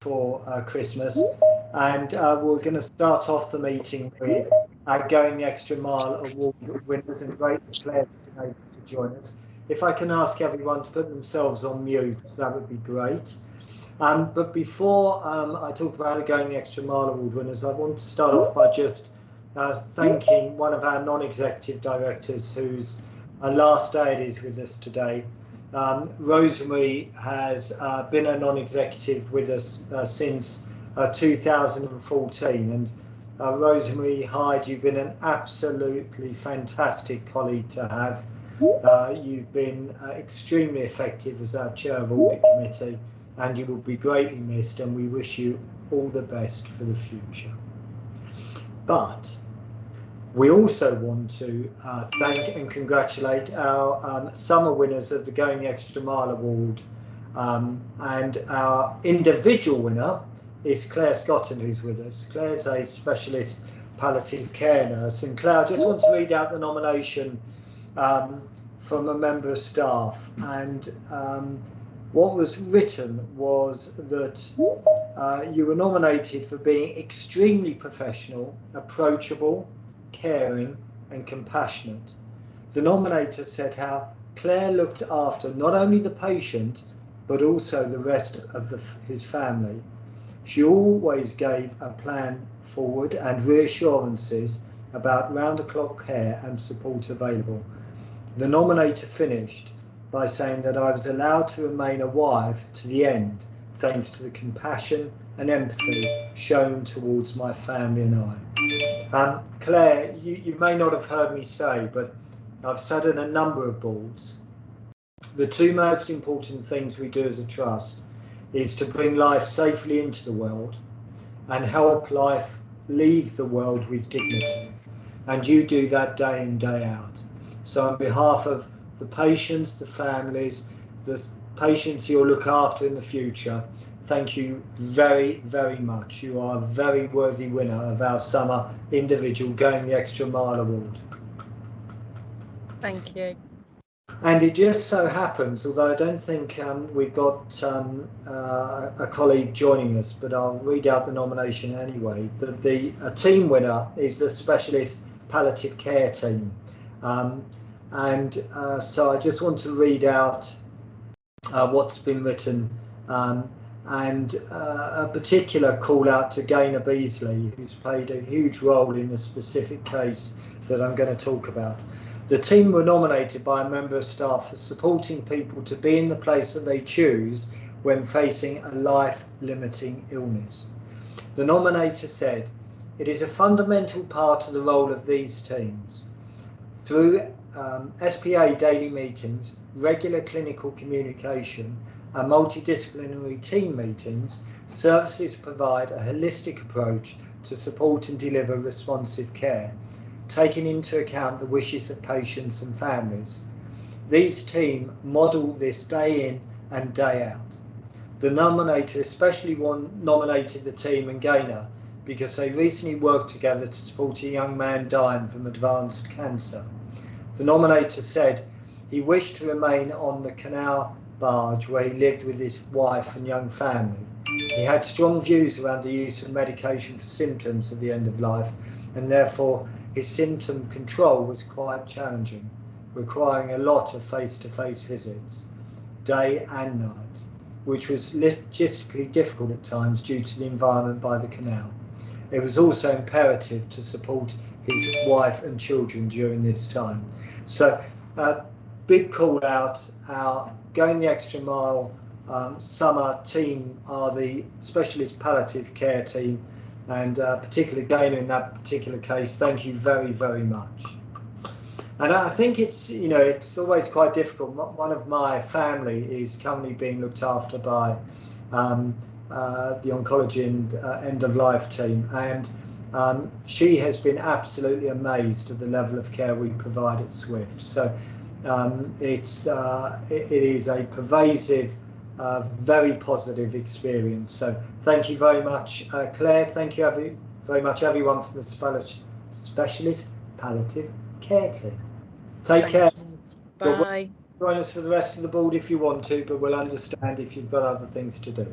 for Christmas, and we're going to start off the meeting with our Going the Extra Mile award winners, and great for Claire being able to join us. If I can ask everyone to put themselves on mute, that would be great. But before I talk about the Going the Extra Mile award winners, I want to start off by just thanking one of our non-executive directors whose last day it is with us today. Rosemary has been a non-executive with us since 2014, and Rosemary Hyde, you've been an absolutely fantastic colleague to have. You've been extremely effective as our chair of audit committee, and you will be greatly missed, and we wish you all the best for the future. But we also want to thank and congratulate our summer winners of the Going the Extra Mile Award, and our individual winner is Claire Scotton, who's with us. Claire's a specialist palliative care nurse, and Claire, I just want to read out the nomination from a member of staff, and what was written was that you were nominated for being extremely professional, approachable, caring and compassionate. The nominator said how Claire looked after not only the patient but also the rest of his family. She always gave a plan forward and reassurances about round-the-clock care and support available. The nominator finished by saying that I was allowed to remain a wife to the end thanks to the compassion and empathy shown towards my family and I. Claire, you may not have heard me say, but I've sat on a number of boards. The two most important things we do as a trust is to bring life safely into the world and help life leave the world with dignity. And you do that day in, day out. So on behalf of the patients, the families, the patients you'll look after in the future, thank you very, very much. You are a very worthy winner of our summer individual Going the Extra Mile award. Thank you. And it just so happens, although I don't think we've got a colleague joining us, but I'll read out the nomination anyway, that the team winner is the Specialist Palliative Care team. So I just want to read out what's been written, and a particular call out to Gaynor Beasley, who's played a huge role in the specific case that I'm going to talk about. The team were nominated by a member of staff for supporting people to be in the place that they choose when facing a life-limiting illness. The nominator said, "It is a fundamental part of the role of these teams. Through SPA daily meetings, regular clinical communication and multidisciplinary team meetings, services provide a holistic approach to support and deliver responsive care, taking into account the wishes of patients and families. These teams model this day in and day out. The nominator especially nominated the team and Gaynor because they recently worked together to support a young man dying from advanced cancer. The nominator said he wished to remain on the canal barge where he lived with his wife and young family. He had strong views around the use of medication for symptoms at the end of life, and therefore his symptom control was quite challenging, requiring a lot of face-to-face visits, day and night, which was logistically difficult at times due to the environment by the canal. It was also imperative to support his wife and children during this time." So big call out, our Going the Extra Mile summer team are the Specialist Palliative Care team, and particularly Gaynor in that particular case, thank you very, very much. And I think it's, you know, it's always quite difficult. One of my family is currently being looked after by the oncology and end of life team, and she has been absolutely amazed at the level of care we provide at SWFT. So it is a pervasive, very positive experience. So thank you very much, Claire. Thank you very much everyone from the Specialist Palliative Care team. Take care. Bye. Join us for the rest of the board if you want to, but we'll understand if you've got other things to do.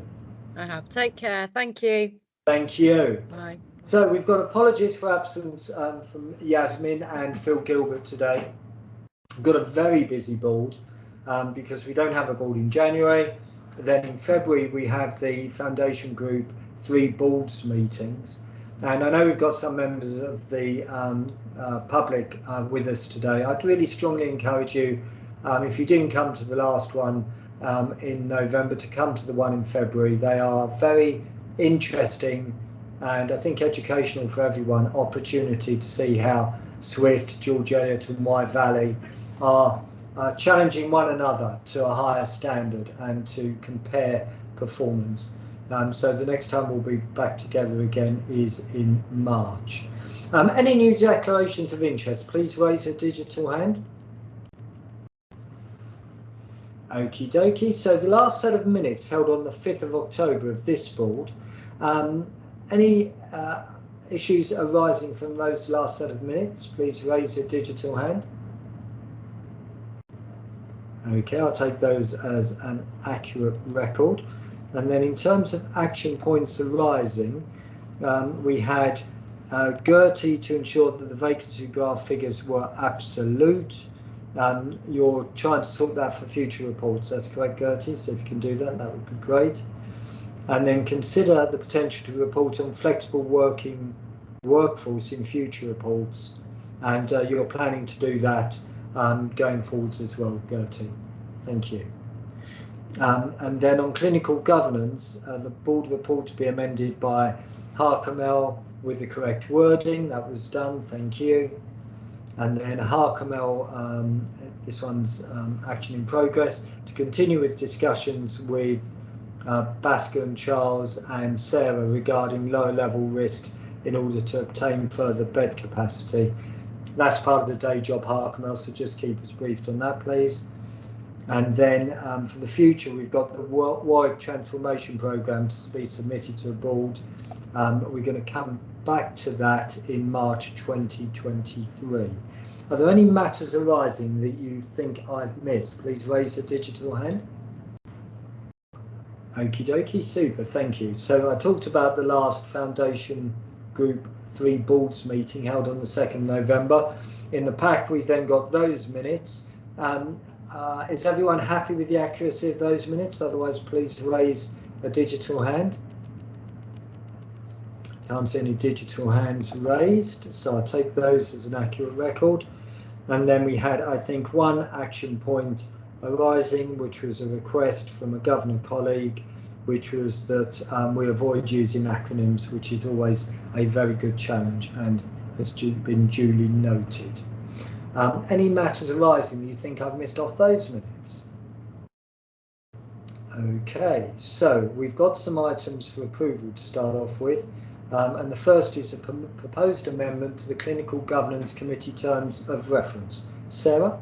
I have. Take care. Thank you. Thank you. Bye. So we've got apologies for absence from Yasmin and Phil Gilbert today. We've got a very busy board because we don't have a board in January. Then in February we have the Foundation Group 3 boards meetings. And I know we've got some members of the public with us today. I'd really strongly encourage you, if you didn't come to the last one in November, to come to the one in February. They are very interesting and I think educational for everyone, opportunity to see how SWFT, George Eliot and Wye Valley are challenging one another to a higher standard and to compare performance. So the next time we'll be back together again is in March. Any new declarations of interest, please raise a digital hand. Okie dokie. So the last set of minutes held on the 5th of October of this board. Any issues arising from those last set of minutes, please raise a digital hand. Okay, I'll take those as an accurate record. And then in terms of action points arising, we had Gertie to ensure that the vacancy graph figures were absolute. You're trying to sort that for future reports, that's correct, Gertie, so if you can do that, that would be great. And then consider the potential to report on flexible working workforce in future reports, and you're planning to do that going forwards as well, Gertie. Thank you. And then on clinical governance, the board report to be amended by Harkamel with the correct wording. That was done, thank you. And then Harkamel, this one's action in progress, to continue with discussions with Basker and Charles and Sarah regarding lower level risks in order to obtain further bed capacity. That's part of the day job, Harkamel, so just keep us briefed on that, please. And then for the future, we've got the Warwick Transformation Programme to be submitted to the board. We're going to come back to that in March 2023. Are there any matters arising that you think I've missed? Please raise a digital hand. Okie dokie, super, thank you. So I talked about the last Foundation Group 3 boards meeting held on the 2nd November. In the pack, we've then got those minutes. Is everyone happy with the accuracy of those minutes? Otherwise, please raise a digital hand. Can't see any digital hands raised, so I'll take those as an accurate record. And then we had, I think, one action point arising, which was a request from a governor colleague, which was that we avoid using acronyms, which is always a very good challenge and has been duly noted. Any matters arising that you think I've missed off those minutes? Okay, so we've got some items for approval to start off with. And the first is a proposed amendment to the Clinical Governance Committee Terms of Reference. Sarah?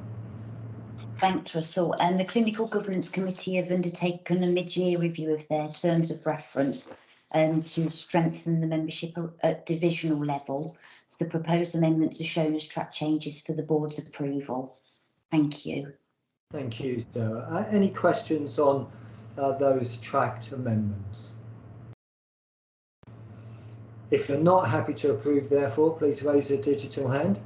Thanks, Russell. And the Clinical Governance Committee have undertaken a mid-year review of their terms of reference to strengthen the membership at divisional level. So the proposed amendments are shown as track changes for the board's approval. Thank you. Thank you, Sarah. Any questions on those tracked amendments? If you're not happy to approve, therefore, please raise a digital hand.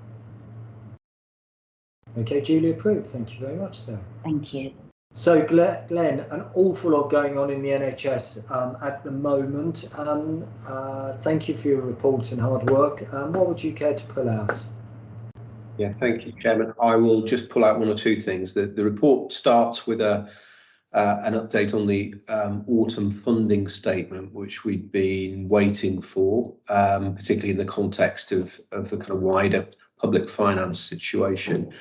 Okay, duly approved. Thank you very much, Sarah. Thank you. So, Glenn, an awful lot going on in the NHS at the moment. Thank you for your report and hard work. What would you care to pull out? Yeah, thank you, Chairman. I will just pull out one or two things. The report starts with an update on the autumn funding statement, which we'd been waiting for, particularly in the context of the kind of wider public finance situation.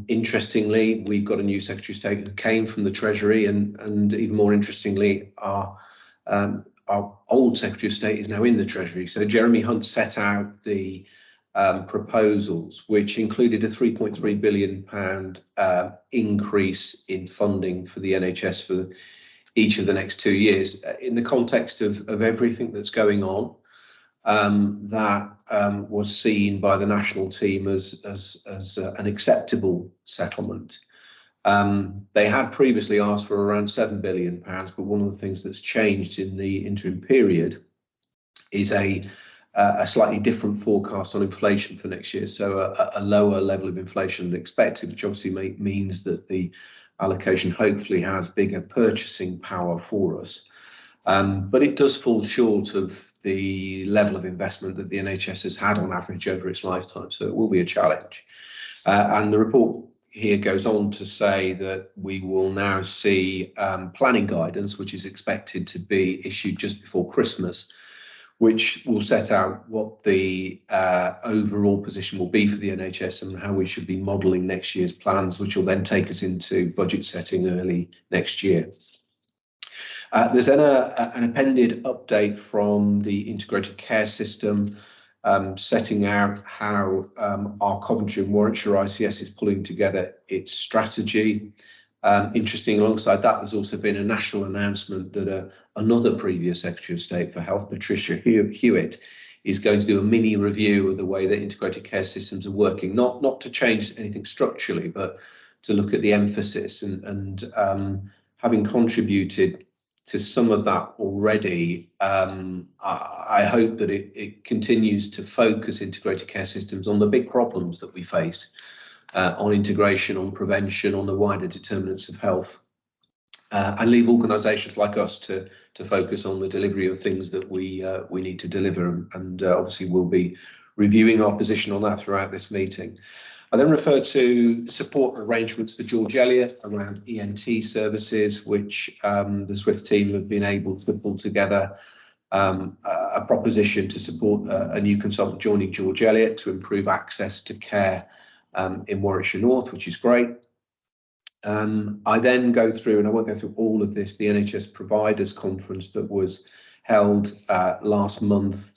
Interestingly, we've got a new Secretary of State who came from the Treasury, and even more interestingly, our old Secretary of State is now in the Treasury. So Jeremy Hunt set out the proposals, which included a £3.3 billion increase in funding for the NHS for each of the next 2 years. In the context of everything that's going on, that was seen by the national team as an acceptable settlement. They had previously asked for around £7 billion, but one of the things that's changed in the interim period is a slightly different forecast on inflation for next year, so a lower level of inflation than expected, which obviously means that the allocation hopefully has bigger purchasing power for us. But it does fall short of the level of investment that the NHS has had on average over its lifetime, so it will be a challenge. And the report here goes on to say that we will now see planning guidance, which is expected to be issued just before Christmas, which will set out what the overall position will be for the NHS and how we should be modelling next year's plans, which will then take us into budget setting early next year. There's then an appended update from the integrated care system, setting out how our Coventry and Warwickshire ICS is pulling together its strategy. Interesting, alongside that, there's also been a national announcement that another previous Secretary of State for Health, Patricia Hewitt, is going to do a mini review of the way that integrated care systems are working, not to change anything structurally, but to look at the emphasis. And having contributed to some of that already, I hope that it continues to focus integrated care systems on the big problems that we face, on integration, on prevention, on the wider determinants of health, and leave organisations like us to focus on the delivery of things that we need to deliver. And obviously we'll be reviewing our position on that throughout this meeting. I then refer to support arrangements for George Eliot around ENT services, which the SWFT team have been able to pull together a proposition to support a new consultant joining George Eliot to improve access to care in Warwickshire North, which is great. I then go through, and I won't go through all of this, the NHS Providers Conference that was held last month.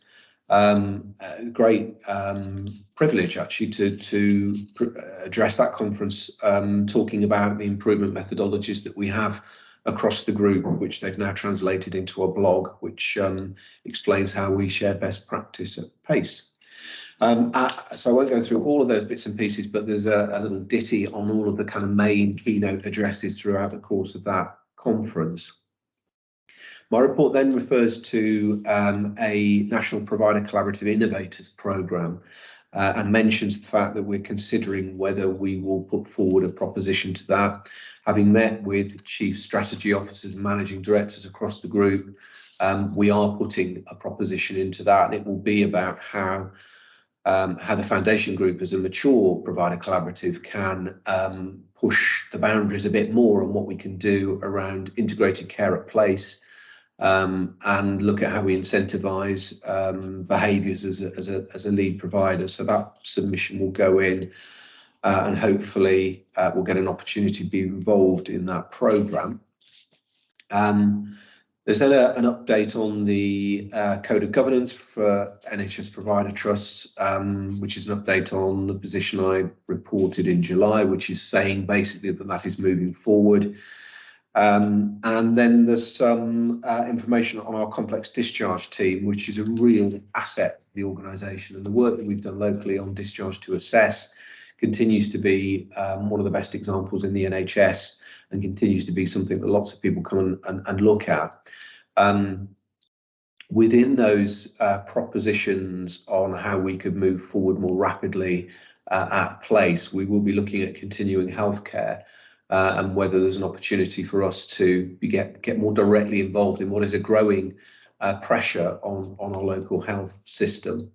Great privilege actually to address that conference, talking about the improvement methodologies that we have across the group, which they've now translated into a blog, which explains how we share best practice at pace. So I won't go through all of those bits and pieces, but there's a little ditty on all of the kind of main keynote addresses throughout the course of that conference. My report then refers to a National Provider Collaborative Innovators Programme and mentions the fact that we're considering whether we will put forward a proposition to that. Having met with Chief Strategy Officers and Managing Directors across the group, we are putting a proposition into that, and it will be about how the Foundation Group as a mature provider collaborative can push the boundaries a bit more on what we can do around integrated care at place, and look at how we incentivise behaviours as a lead provider. So that submission will go in, and hopefully we'll get an opportunity to be involved in that programme. There's then an update on the Code of Governance for NHS Provider Trusts, which is an update on the position I reported in July, which is saying basically that is moving forward. And then there's some information on our complex discharge team, which is a real asset to the organisation. And the work that we've done locally on discharge to assess continues to be one of the best examples in the NHS, and continues to be something that lots of people come and look at. Within those propositions on how we could move forward more rapidly at place, we will be looking at continuing healthcare, and whether there's an opportunity for us to get more directly involved in what is a growing pressure on our local health system.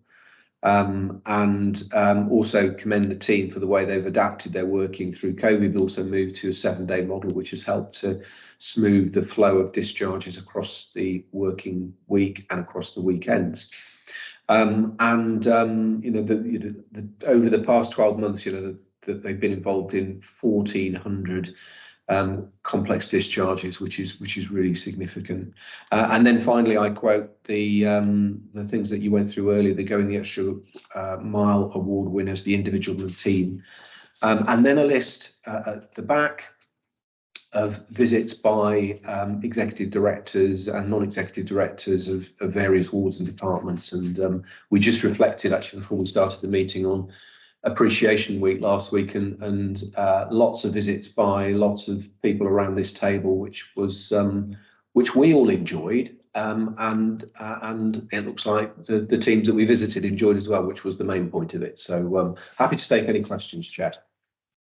And also commend the team for the way they've adapted their working through COVID, but also moved to a 7-day model, which has helped to smooth the flow of discharges across the working week and across the weekends. Over the past 12 months, that they've been involved in 1,400 complex discharges, which is really significant. And then finally, I quote the things that you went through earlier, the Going the Extra Mile award winners, the individual and the team, and then a list at the back of visits by executive directors and non-executive directors of various wards and departments. And we just reflected actually before we started the meeting on Appreciation Week last week, and lots of visits by lots of people around this table, which we all enjoyed, and it looks like the teams that we visited enjoyed as well, which was the main point of it. So happy to take any questions, Chad.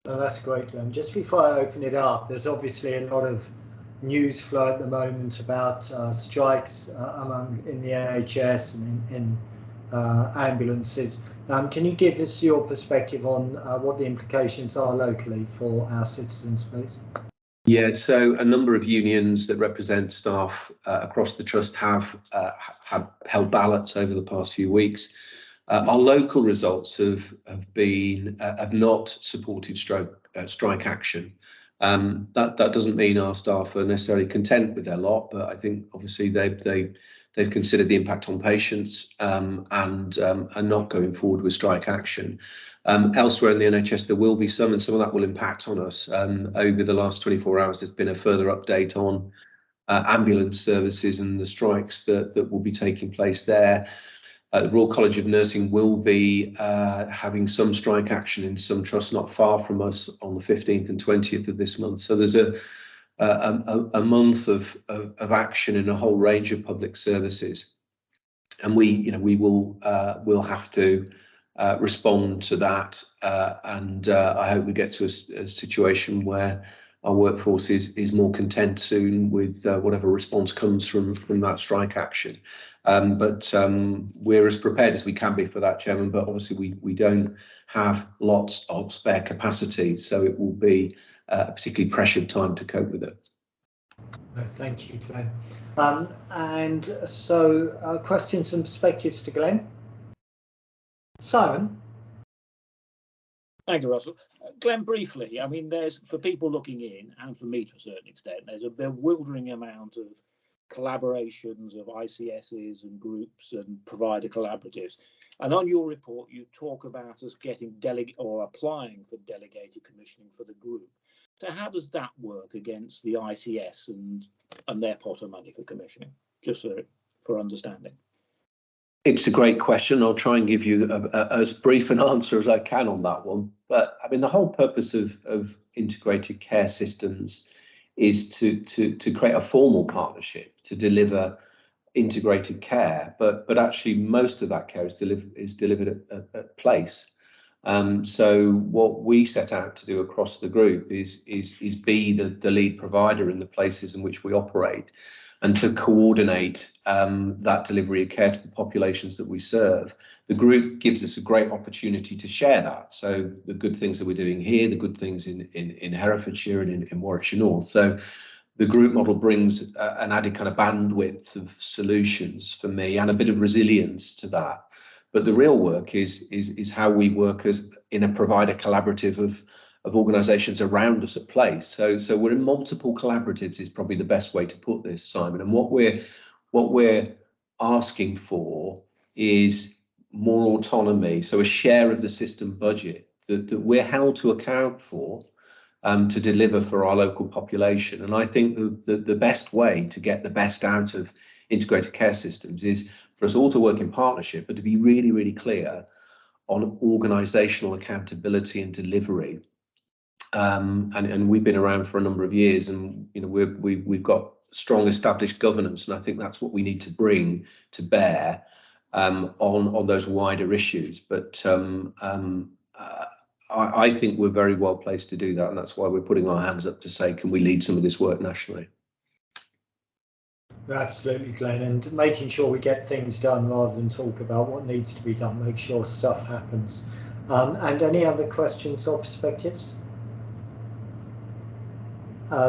Oh, that's great, Glenn. Just before I open it up, there's obviously a lot of news flow at the moment about strikes in the NHS and in ambulances. Can you give us your perspective on what the implications are locally for our citizens, please? Yeah, so a number of unions that represent staff across the trust have held ballots over the past few weeks. Our local results have not supported strike action. That doesn't mean our staff are necessarily content with their lot, but I think obviously they've considered the impact on patients and are not going forward with strike action. Elsewhere in the NHS, there will be some, and some of that will impact on us. Over the last 24 hours, there's been a further update on ambulance services and the strikes that will be taking place there. The Royal College of Nursing will be having some strike action in some trusts not far from us on the 15th and 20th of this month. So there's a month of action in a whole range of public services, and we will have to respond to that, and I hope we get to a situation where our workforce is more content soon with whatever response comes from that strike action. But we're as prepared as we can be for that, Chairman, but obviously we don't have lots of spare capacity, so it will be a particularly pressured time to cope with it. Thank you, Glenn. And so questions and perspectives to Glenn. Simon? Thank you, Russell. Glenn, briefly, I mean, there's, for people looking in, and for me to a certain extent, there's a bewildering amount of collaborations of ICSs and groups and provider collaboratives. And on your report, you talk about us getting applying for delegated commissioning for the group. So how does that work against the ICS and their pot of money for commissioning, just for understanding? It's a great question. I'll try and give you as brief an answer as I can on that one. But I mean, the whole purpose of integrated care systems is to create a formal partnership to deliver integrated care. But actually, most of that care is delivered at place. So what we set out to do across the group is be the lead provider in the places in which we operate, and to coordinate that delivery of care to the populations that we serve. The group gives us a great opportunity to share that. So the good things that we're doing here, the good things in Herefordshire and in Warwickshire North. So the group model brings an added kind of bandwidth of solutions for me and a bit of resilience to that. But the real work is how we work as in a provider collaborative of organisations around us at place. So we're in multiple collaboratives is probably the best way to put this, Simon. And what we're asking for is more autonomy, so a share of the system budget that we're held to account for to deliver for our local population. And I think the best way to get the best out of integrated care systems is for us all to work in partnership, but to be really, really clear on organisational accountability and delivery. And we've been around for a number of years, and we've got strong established governance, and I think that's what we need to bring to bear on those wider issues. But I think we're very well placed to do that, and that's why we're putting our hands up to say, can we lead some of this work nationally? Absolutely, Glenn, and making sure we get things done rather than talk about what needs to be done, make sure stuff happens. And any other questions or perspectives?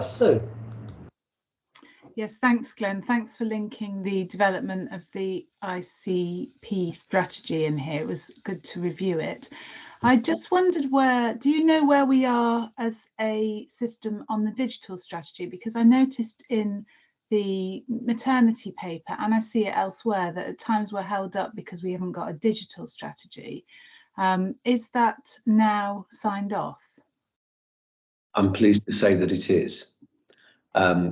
Sue. Yes, thanks, Glenn. Thanks for linking the development of the ICP strategy in here. It was good to review it. I just wondered do you know where we are as a system on the digital strategy? Because I noticed in the maternity paper, and I see it elsewhere, that at times we're held up because we haven't got a digital strategy. Is that now signed off? I'm pleased to say that it is.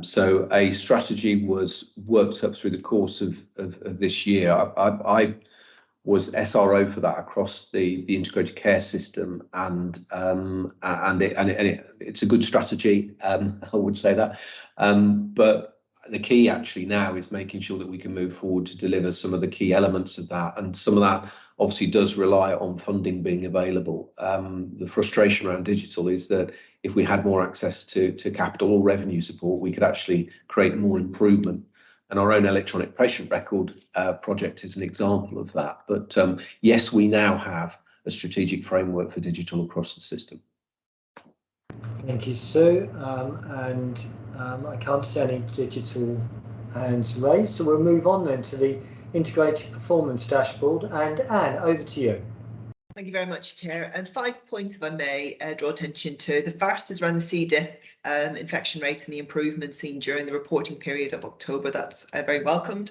So a strategy was worked up through the course of this year. was SRO for that across the integrated care system, and it's a good strategy. I would say that, but the key actually now is making sure that we can move forward to deliver some of the key elements of that, and some of that obviously does rely on funding being available. The frustration around digital is that if we had more access to capital or revenue support, we could actually create more improvement. And our own electronic patient record project is an example of that. But yes, we now have a strategic framework for digital across the system. Thank you, Sue. I can't see any digital hands raised, so we'll move on then to the integrated performance dashboard. And Anne, over to you. Thank you very much, Chair. And 5 points, if I may, draw attention to. The first is around the C. diff infection rates and the improvement seen during the reporting period of October. That's very welcomed.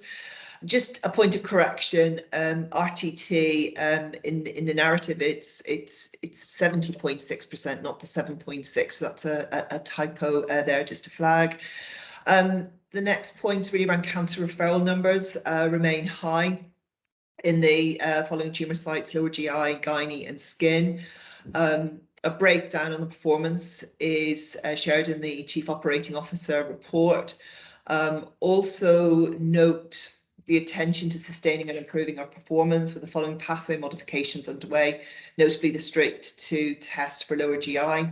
Just a point of correction, RTT in the narrative, it's 70.6%, not the 7.6. So that's a typo there, just a flag. The next point is really around cancer referral numbers remain high in the following tumour sites: lower GI, gynae and skin. A breakdown on the performance is shared in the Chief Operating Officer report. Also note the attention to sustaining and improving our performance with the following pathway modifications underway, notably the strict to test for lower GI.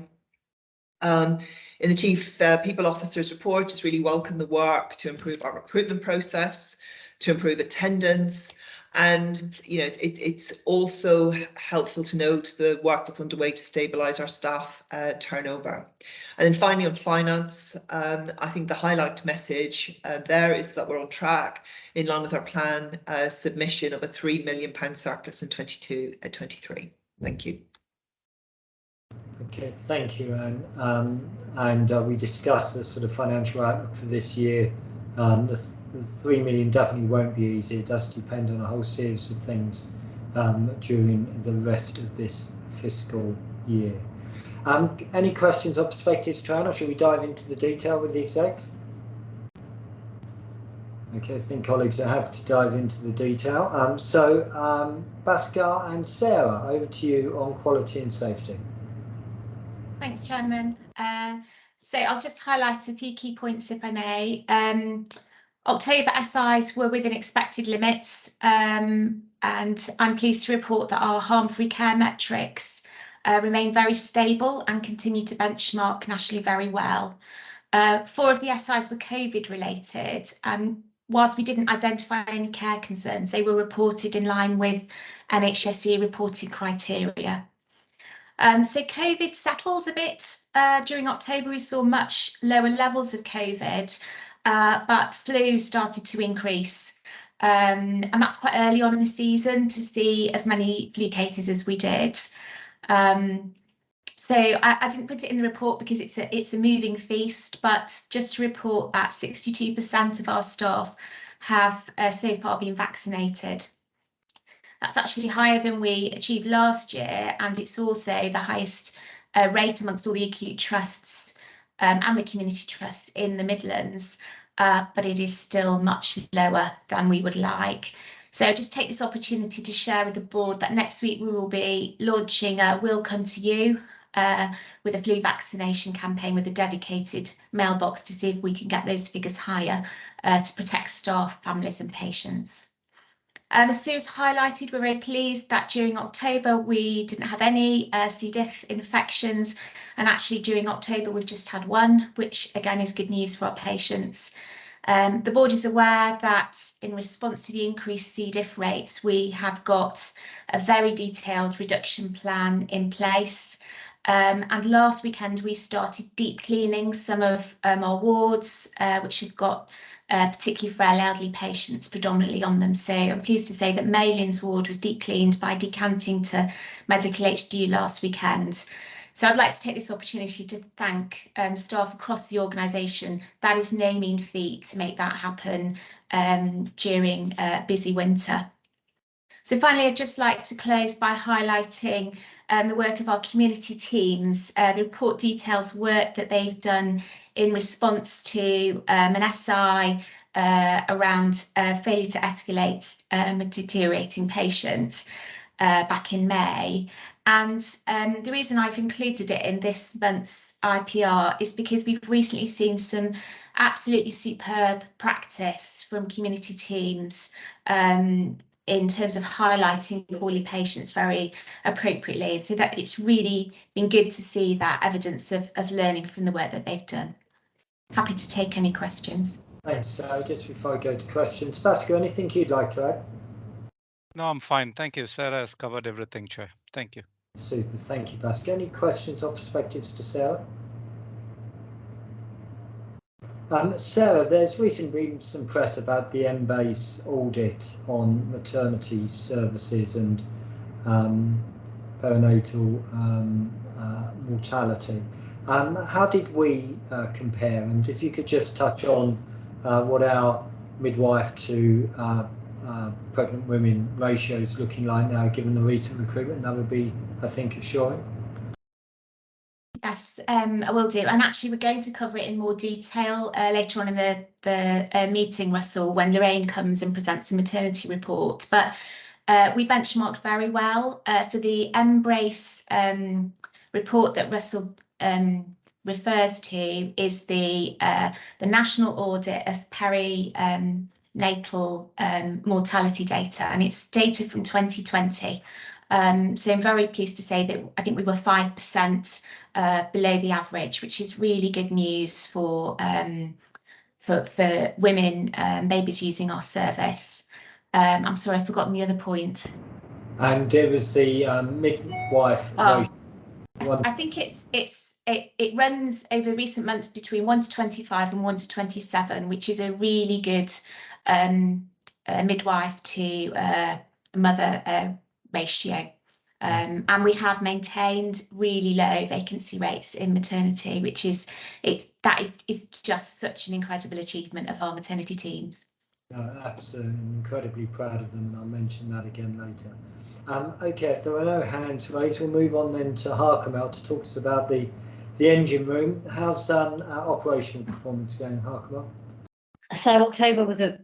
In the Chief People Officer's report, just really welcome the work to improve our recruitment process, to improve attendance. And it's also helpful to note the work that's underway to stabilise our staff turnover. And then finally on finance, I think the highlight message there is that we're on track in line with our plan submission of a £3 million surplus in 22-23. Thank you. Okay, thank you, Anne. We discussed the sort of financial outlook for this year. The 3 million definitely won't be easy. It does depend on a whole series of things during the rest of this fiscal year. Any questions or perspectives to Anne, or should we dive into the detail with the execs? Okay, I think colleagues are happy to dive into the detail. Bhaskar and Sarah, over to you on quality and safety. Thanks, Chairman. So I'll just highlight a few key points, if I may. October SIs were within expected limits, and I'm pleased to report that our harm-free care metrics remain very stable and continue to benchmark nationally very well. 4 of the SIs were COVID related, and whilst we didn't identify any care concerns, they were reported in line with NHSE reporting criteria. So COVID settled a bit during October. We saw much lower levels of COVID, but flu started to increase. And that's quite early on in the season to see as many flu cases as we did. So I didn't put it in the report because it's a moving feast, but just to report that 62% of our staff have so far been vaccinated. That's actually higher than we achieved last year, and it's also the highest rate amongst all the acute trusts and the community trusts in the Midlands, but it is still much lower than we would like. So just take this opportunity to share with the board that next week we will be launching We'll Come to You with a flu vaccination campaign with a dedicated mailbox to see if we can get those figures higher to protect staff, families and patients. As Sue has highlighted, we're very pleased that during October we didn't have any C. diff infections, and actually during October we've just had 1, which again is good news for our patients. The board is aware that in response to the increased C. diff rates, we have got a very detailed reduction plan in place. And last weekend we started deep cleaning some of our wards, which have got particularly frail elderly patients predominantly on them. So I'm pleased to say that Mayling's ward was deep cleaned by decanting to medical HDU last weekend. So I'd like to take this opportunity to thank staff across the organisation. That is no mean feat to make that happen during a busy winter. So finally, I'd just like to close by highlighting the work of our community teams. The report details work that they've done in response to an SI around failure to escalate a deteriorating patient back in May. And the reason I've included it in this month's IPR is because we've recently seen some absolutely superb practice from community teams in terms of highlighting poorly patients very appropriately. So that it's really been good to see that evidence of learning from the work that they've done. Happy to take any questions. Thanks. So just before I go to questions, Pascal, anything you'd like to add? No, I'm fine. Thank you. Sarah has covered everything, Chair. Thank you. Super. Thank you, Pascal. Any questions or perspectives to Sarah? Sarah, there's recently been some press about the MBASE audit on maternity services and perinatal mortality. How did we compare? And if you could just touch on what our midwife to pregnant women ratio is looking like now, given the recent recruitment, that would be, I think, assuring. Yes, I will do. And actually, we're going to cover it in more detail later on in the meeting, Russell, when Lorraine comes and presents the maternity report. But we benchmarked very well. So the Embrace report that Russell refers to is the national audit of perinatal mortality data, and it's data from 2020. So I'm very pleased to say that I think we were 5% below the average, which is really good news for women, babies using our service. I'm sorry, I've forgotten the other point. And it was the midwife ratio. I think it runs over recent months between 1 to 25 and 1 to 27, which is a really good midwife to mother ratio. And we have maintained really low vacancy rates in maternity, which is just such an incredible achievement of our maternity teams. Absolutely, incredibly proud of them, and I'll mention that again later. Okay, if there are no hands raised, we'll move on then to Harkamel to talk to us about the engine room. How's our operational performance going, Harkamel? So October was a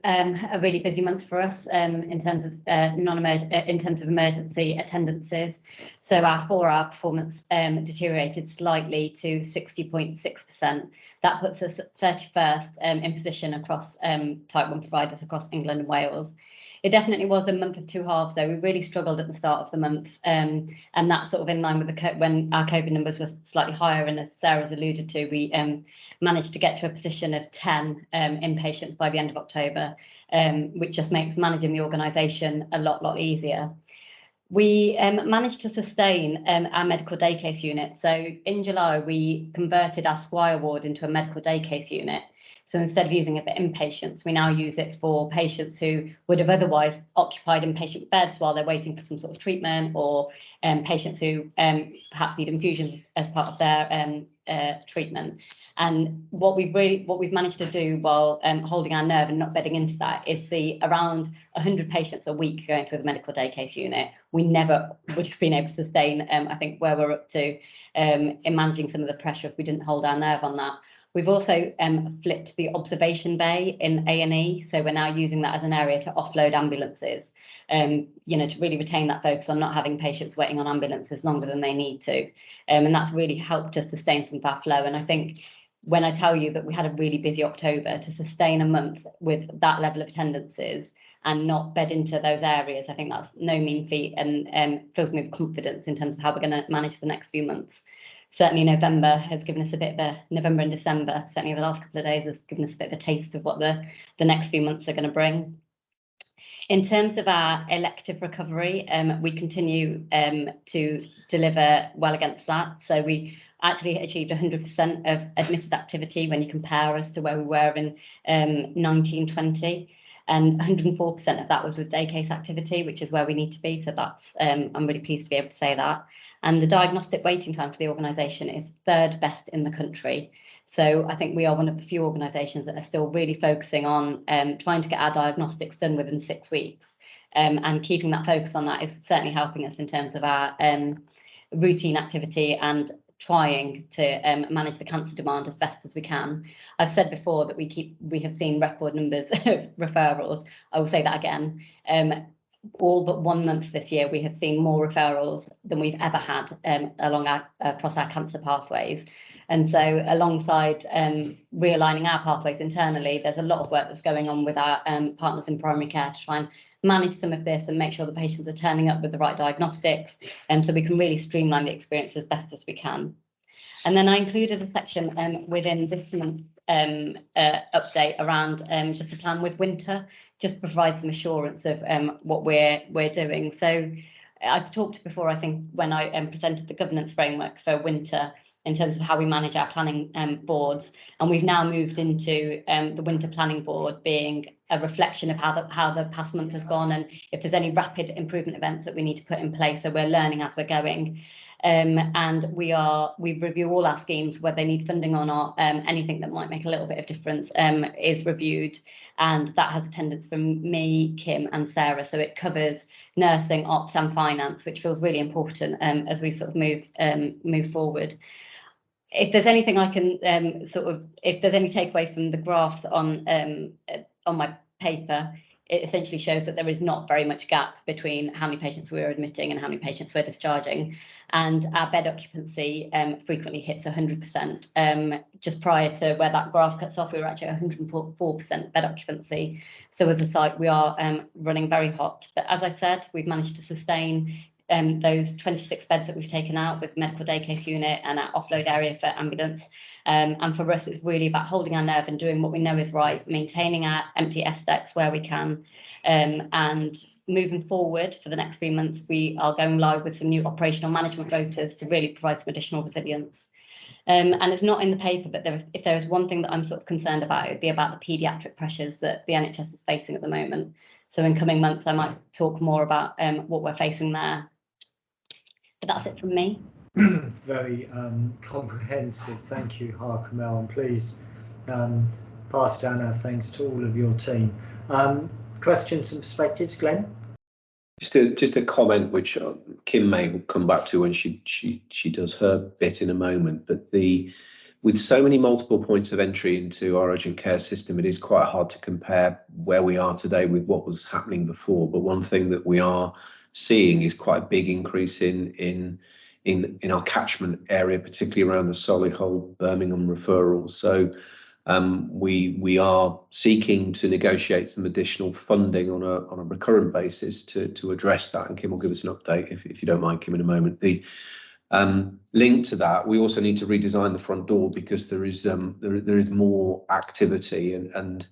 really busy month for us in terms of emergency attendances. So our 4-hour performance deteriorated slightly to 60.6%. That puts us at 31st in position across Type 1 providers across England and Wales. It definitely was a month of two halves, though. We really struggled at the start of the month, and that's sort of in line with when our COVID numbers were slightly higher. And as Sarah's alluded to, we managed to get to a position of 10 inpatients by the end of October, which just makes managing the organisation a lot easier. We managed to sustain our medical day case unit. So in July, we converted our Squire ward into a medical day case unit. So instead of using it for inpatients, we now use it for patients who would have otherwise occupied inpatient beds while they're waiting for some sort of treatment, or patients who perhaps need infusions as part of their treatment. And what we've managed to do while holding our nerve and not bedding into that is the around 100 patients a week going through the medical day case unit. We never would have been able to sustain, I think, where we're up to in managing some of the pressure if we didn't hold our nerve on that. We've also flipped the observation bay in A&E, so we're now using that as an area to offload ambulances, to really retain that focus on not having patients waiting on ambulances longer than they need to. And that's really helped us sustain some of our flow. And I think when I tell you that we had a really busy October, to sustain a month with that level of attendances and not bed into those areas, I think that's no mean feat, and fills me with confidence in terms of how we're going to manage the next few months. Certainly November has given us a bit of November and December, certainly the last couple of days, has given us a bit of a taste of what the next few months are going to bring. In terms of our elective recovery, we continue to deliver well against that. So we actually achieved 100% of admitted activity when you compare us to where we were in 1920. And 104% of that was with day case activity, which is where we need to be. So that's I'm really pleased to be able to say that. And the diagnostic waiting time for the organisation is 3rd best in the country. So I think we are one of the few organisations that are still really focusing on trying to get our diagnostics done within 6 weeks. And keeping that focus on that is certainly helping us in terms of our routine activity and trying to manage the cancer demand as best as we can. I've said before that we have seen record numbers of referrals. I will say that again. All but 1 month this year, we have seen more referrals than we've ever had across our cancer pathways. And so alongside realigning our pathways internally, there's a lot of work that's going on with our partners in primary care to try and manage some of this and make sure the patients are turning up with the right diagnostics, so we can really streamline the experience as best as we can. And then I included a section within this month's update around just a plan with winter, just to provide some assurance of what we're doing. So I've talked before, I think, when I presented the governance framework for winter in terms of how we manage our planning boards, and we've now moved into the winter planning board being a reflection of how the past month has gone, and if there's any rapid improvement events that we need to put in place. So we're learning as we're going. And we review all our schemes, whether they need funding or not. Anything that might make a little bit of difference is reviewed, and that has attendance from me, Kim and Sarah. So it covers nursing, ops and finance, which feels really important as we sort of move forward. If there's anything I can if there's any takeaway from the graphs on my paper, it essentially shows that there is not very much gap between how many patients we're admitting and how many patients we're discharging. And our bed occupancy frequently hits 100%. Just prior to where that graph cuts off, we were actually 104% bed occupancy. So as a site, we are running very hot. But as I said, we've managed to sustain those 26 beds that we've taken out with medical day case unit and our offload area for ambulance. And for us, it's really about holding our nerve and doing what we know is right, maintaining our empty SDECs where we can. And moving forward for the next 3 months, we are going live with some new operational management rotas to really provide some additional resilience. And it's not in the paper, but if there is one thing that I'm sort of concerned about, it would be about the paediatric pressures that the NHS is facing at the moment. So in coming months, I might talk more about what we're facing there. But that's it from me. Very comprehensive. Thank you, Harkamel, and please pass down our thanks to all of your team. Questions and perspectives, Glenn? Just a comment which Kim may come back to when she does her bit in a moment. But with so many multiple points of entry into our urgent care system, it is quite hard to compare where we are today with what was happening before. But one thing that we are seeing is quite a big increase in our catchment area, particularly around the Solihull, Birmingham referrals. So we are seeking to negotiate some additional funding on a recurrent basis to address that, and Kim will give us an update if you don't mind, Kim, in a moment. The link to that, we also need to redesign the front door because there is more activity, and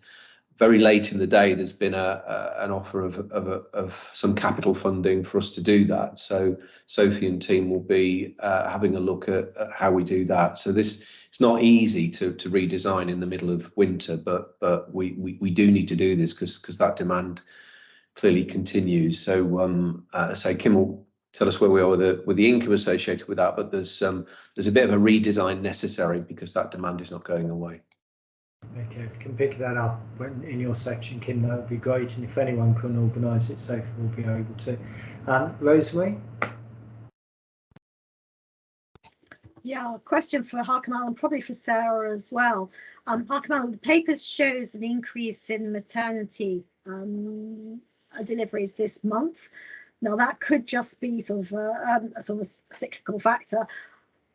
very late in the day there's been an offer of some capital funding for us to do that. So Sophie and team will be having a look at how we do that. So it's not easy to redesign in the middle of winter, but we do need to do this because that demand clearly continues. So say Kim will tell us where we are with the income associated with that, but there's a bit of a redesign necessary because that demand is not going away. Okay, if you can pick that up in your section, Kim, that would be great. And if anyone can organise it, Sophie will be able to. Rosemary? Yeah, question for Harkamel and probably for Sarah as well. Harkamel, the paper shows an increase in maternity deliveries this month. Now that could just be sort of a cyclical factor,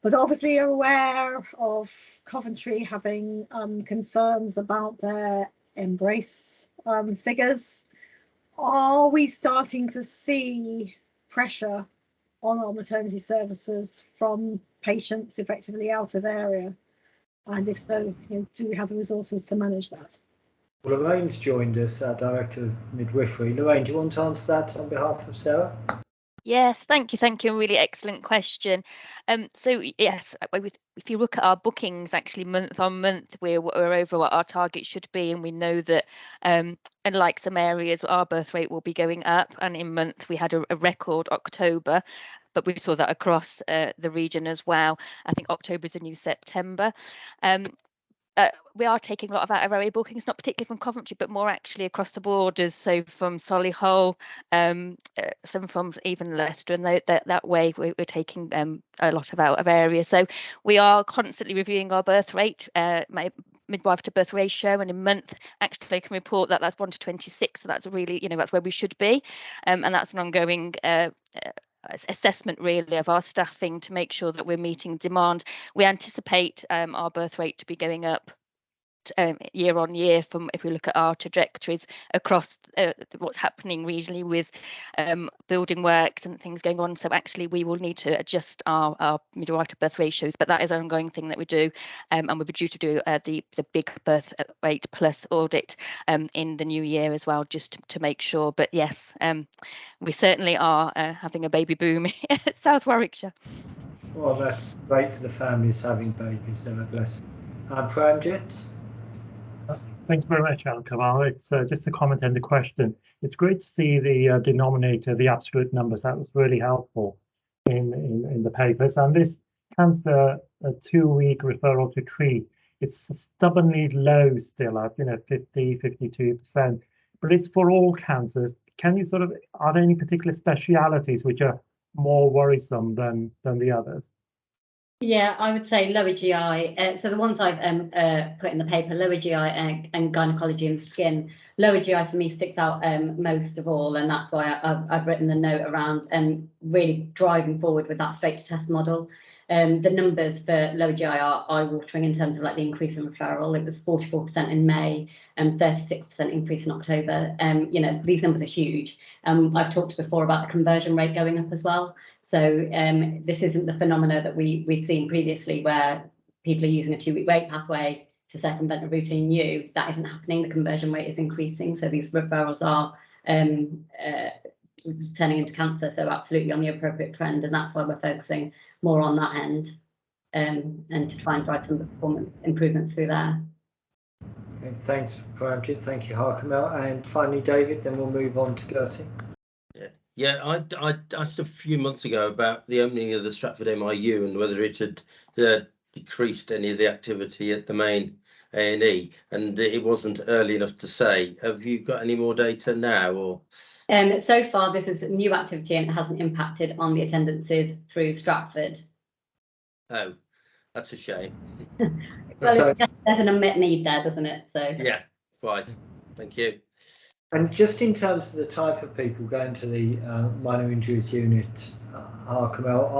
but obviously you're aware of Coventry having concerns about their embrace figures. Are we starting to see pressure on our maternity services from patients effectively out of area? And if so, do we have the resources to manage that? Well, Lorraine's joined us, our Director of Midwifery. Lorraine, do you want to answer that on behalf of Sarah? Yes, thank you. A really excellent question. So yes, if you look at our bookings, actually month on month, we're over what our target should be, and we know that unlike some areas, our birth rate will be going up. And in month, we had a record October, but we saw that across the region as well. I think October is a new September. we are taking a lot of out of area bookings, not particularly from Coventry, but more actually across the borders. So from Solihull, some from even Leicester, and that way we're taking a lot of out of area. So we are constantly reviewing our birth rate, my midwife to birth ratio, and in month actually I can report that that's 1 to 26. So that's really, that's where we should be, and that's an ongoing assessment really of our staffing to make sure that we're meeting demand. We anticipate our birth rate to be going up year on year from, if we look at our trajectories across what's happening regionally with building works and things going on. So actually we will need to adjust our midwife to birth ratios, but that is an ongoing thing that we do, and we'll be due to do the big birth rate plus audit in the new year as well, just to make sure. But yes, we certainly are having a baby boom at South Warwickshire. Well, that's great for the families having babies, so bless. Pramjit? Thank you very much, Al-Kamal. It's just a comment and a question. It's great to see the denominator, the absolute numbers. That was really helpful in the papers. And this cancer, a 2-week referral to treat, it's stubbornly low still at 50, 52%. But it's for all cancers. Can you are there any particular specialities which are more worrisome than the others? Yeah, I would say lower GI. So the ones I've put in the paper, lower GI and gynecology and skin. Lower GI for me sticks out most of all, and that's why I've written the note around really driving forward with that straight to test model. The numbers for lower GI are eye-watering in terms of the increase in referral. It was 44% in May and 36% increase in October. These numbers are huge. I've talked before about the conversion rate going up as well. So this isn't the phenomena that we've seen previously, where people are using a 2-week wait pathway to circumvent a routine new. That isn't happening. The conversion rate is increasing. So these referrals are turning into cancer. So absolutely on the appropriate trend, and that's why we're focusing more on that end, and to try and drive some of the performance improvements through there. Okay, thanks, Pramjit. Thank you, Harkamel. And finally, David, then we'll move on to Gertie. Yeah, I asked a few months ago about the opening of the Stratford MIU and whether it had decreased any of the activity at the main A&E, and it wasn't early enough to say. Have you got any more data now, or? So far, this is new activity and it hasn't impacted on the attendances through Stratford. Oh, that's a shame. Well, there's an unmet need there, doesn't it? So yeah, quite. Thank you. And just in terms of the type of people going to the minor injuries unit, Harkamel,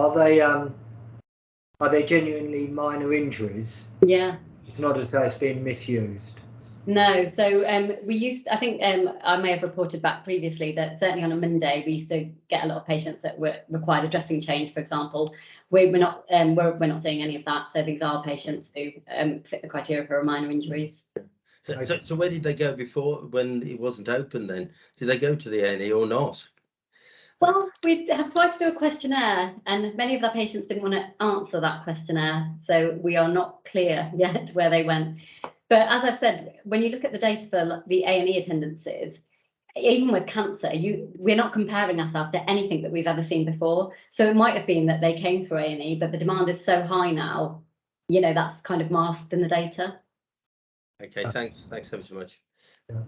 are they genuinely minor injuries? Yeah. It's not as though it's being misused. No, so I think I may have reported back previously that certainly on a Monday we used to get a lot of patients that required a dressing change, for example. We're not seeing any of that. So these are patients who fit the criteria for minor injuries. So where did they go before, when it wasn't open then? Did they go to the A&E or not? Well, we have tried to do a questionnaire, and many of our patients didn't want to answer that questionnaire. So we are not clear yet where they went. But as I've said, when you look at the data for the A&E attendances, even with cancer, we're not comparing ourselves to anything that we've ever seen before. So it might have been that they came through A&E, but the demand is so high now, that's kind of masked in the data. Okay, thanks ever so much. Yeah.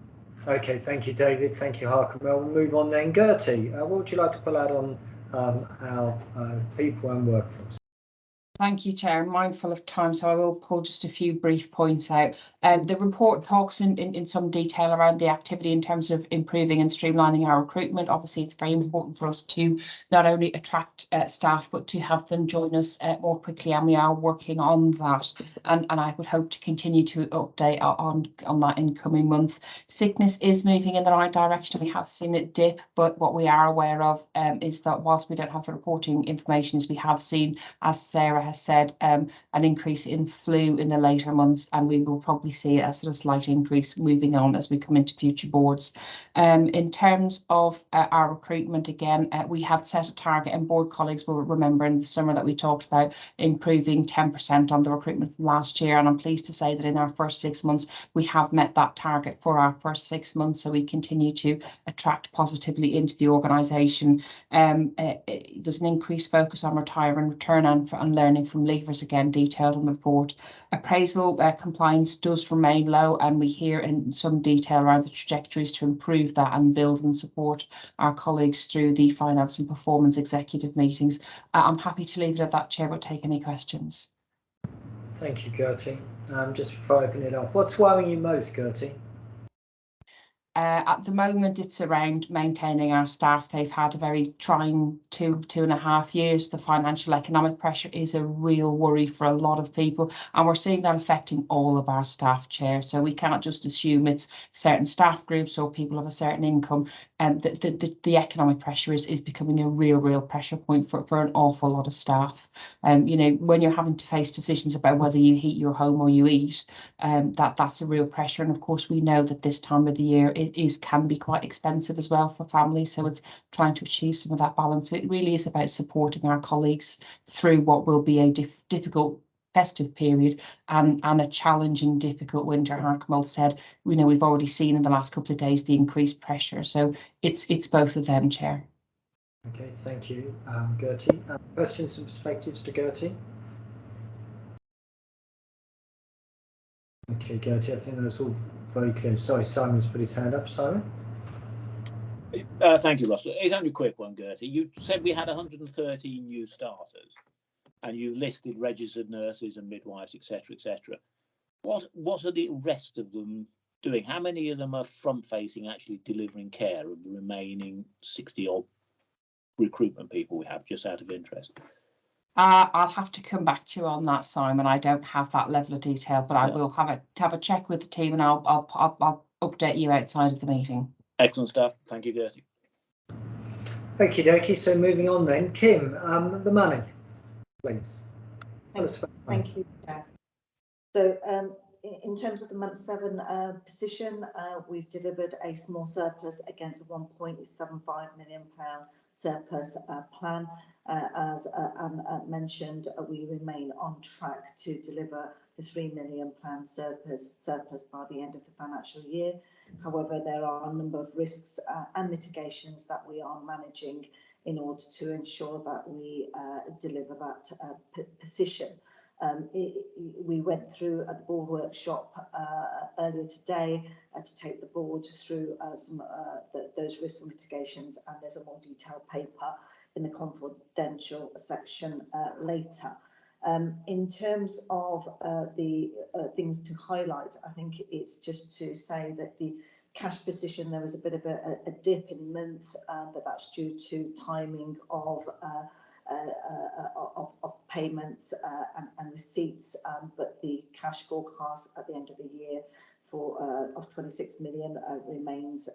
Okay, thank you, David. Thank you, Harkamel. We'll move on then. Gertie, what would you like to pull out on our people and workforce? Thank you, Chair. I'm mindful of time, so I will pull just a few brief points out. The report talks in some detail around the activity in terms of improving and streamlining our recruitment. Obviously, it's very important for us to not only attract staff, but to have them join us more quickly, and we are working on that. And I would hope to continue to update on that in coming months. Sickness is moving in the right direction. We have seen it dip, but what we are aware of is that whilst we don't have the reporting information, we have seen, as Sarah has said, an increase in flu in the later months, and we will probably see a sort of slight increase moving on as we come into future boards. In terms of our recruitment, again, we had set a target, and board colleagues will remember in the summer that we talked about improving 10% on the recruitment from last year, and I'm pleased to say that in our first 6 months we have met that target for our first 6 months, so we continue to attract positively into the organisation. There's an increased focus on retire and return and learning coming from leavers, again detailed in the report. Appraisal compliance does remain low, and we hear in some detail around the trajectories to improve that and build and support our colleagues through the finance and performance executive meetings. I'm happy to leave it at that, Chair, but take any questions. Thank you, Gertie. Just before I open it up, what's worrying you most, Gertie? At the moment, it's around maintaining our staff. They've had a very trying two and a half years. The financial economic pressure is a real worry for a lot of people, and we're seeing that affecting all of our staff, Chair. So we can't just assume it's certain staff groups or people of a certain income. The economic pressure is becoming a real pressure point for an awful lot of staff. You know, when you're having to face decisions about whether you heat your home or you eat, that's a real pressure. And of course, we know that this time of the year it can be quite expensive as well for families. So it's trying to achieve some of that balance. It really is about supporting our colleagues through what will be a difficult festive period and a challenging, difficult winter. Harkemel said, you know, we've already seen in the last couple of days the increased pressure. So it's both of them, Chair. Okay, thank you, Gertie. Questions and perspectives to Gertie? Okay, Gertie, I think that's all very clear. Sorry, Simon's put his hand up. Simon? Thank you, Russell. It's only a quick one, Gertie. You said we had 113 new starters, and you listed registered nurses and midwives, etc., etc. What are the rest of them doing? How many of them are front-facing, actually delivering care of the remaining 60-odd recruitment people we have, just out of interest? I'll have to come back to you on that, Simon. I don't have that level of detail, but I will have a check with the team, and I'll update you outside of the meeting. Excellent stuff. Thank you, Gertie. Okie dokie. So moving on then, Kim, the money, please. Thank you. So in terms of the month 7 position, we've delivered a small surplus against a £1.75 million surplus plan. As Anne mentioned, we remain on track to deliver the £3 million surplus by the end of the financial year. However, there are a number of risks and mitigations that we are managing in order to ensure that we deliver that position. We went through at the board workshop earlier today to take the board through some those risk mitigations, and there's a more detailed paper in the confidential section later. In terms of the things to highlight, I think it's just to say that the cash position, there was a bit of a dip in month, but that's due to timing of payments and receipts, but the cash forecast at the end of the year for of 26 million remains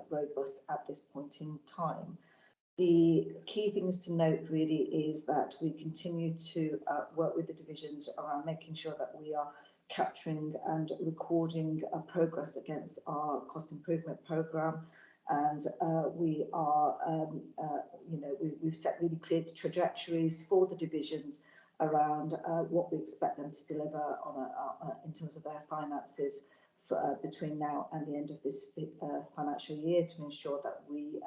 robust at this point in time. The key things to note really is that we continue to work with the divisions around making sure that we are capturing and recording progress against our cost improvement programme, and we are, we've set really clear trajectories for the divisions around what we expect them to deliver on in terms of their finances for, between now and the end of this financial year, to ensure that we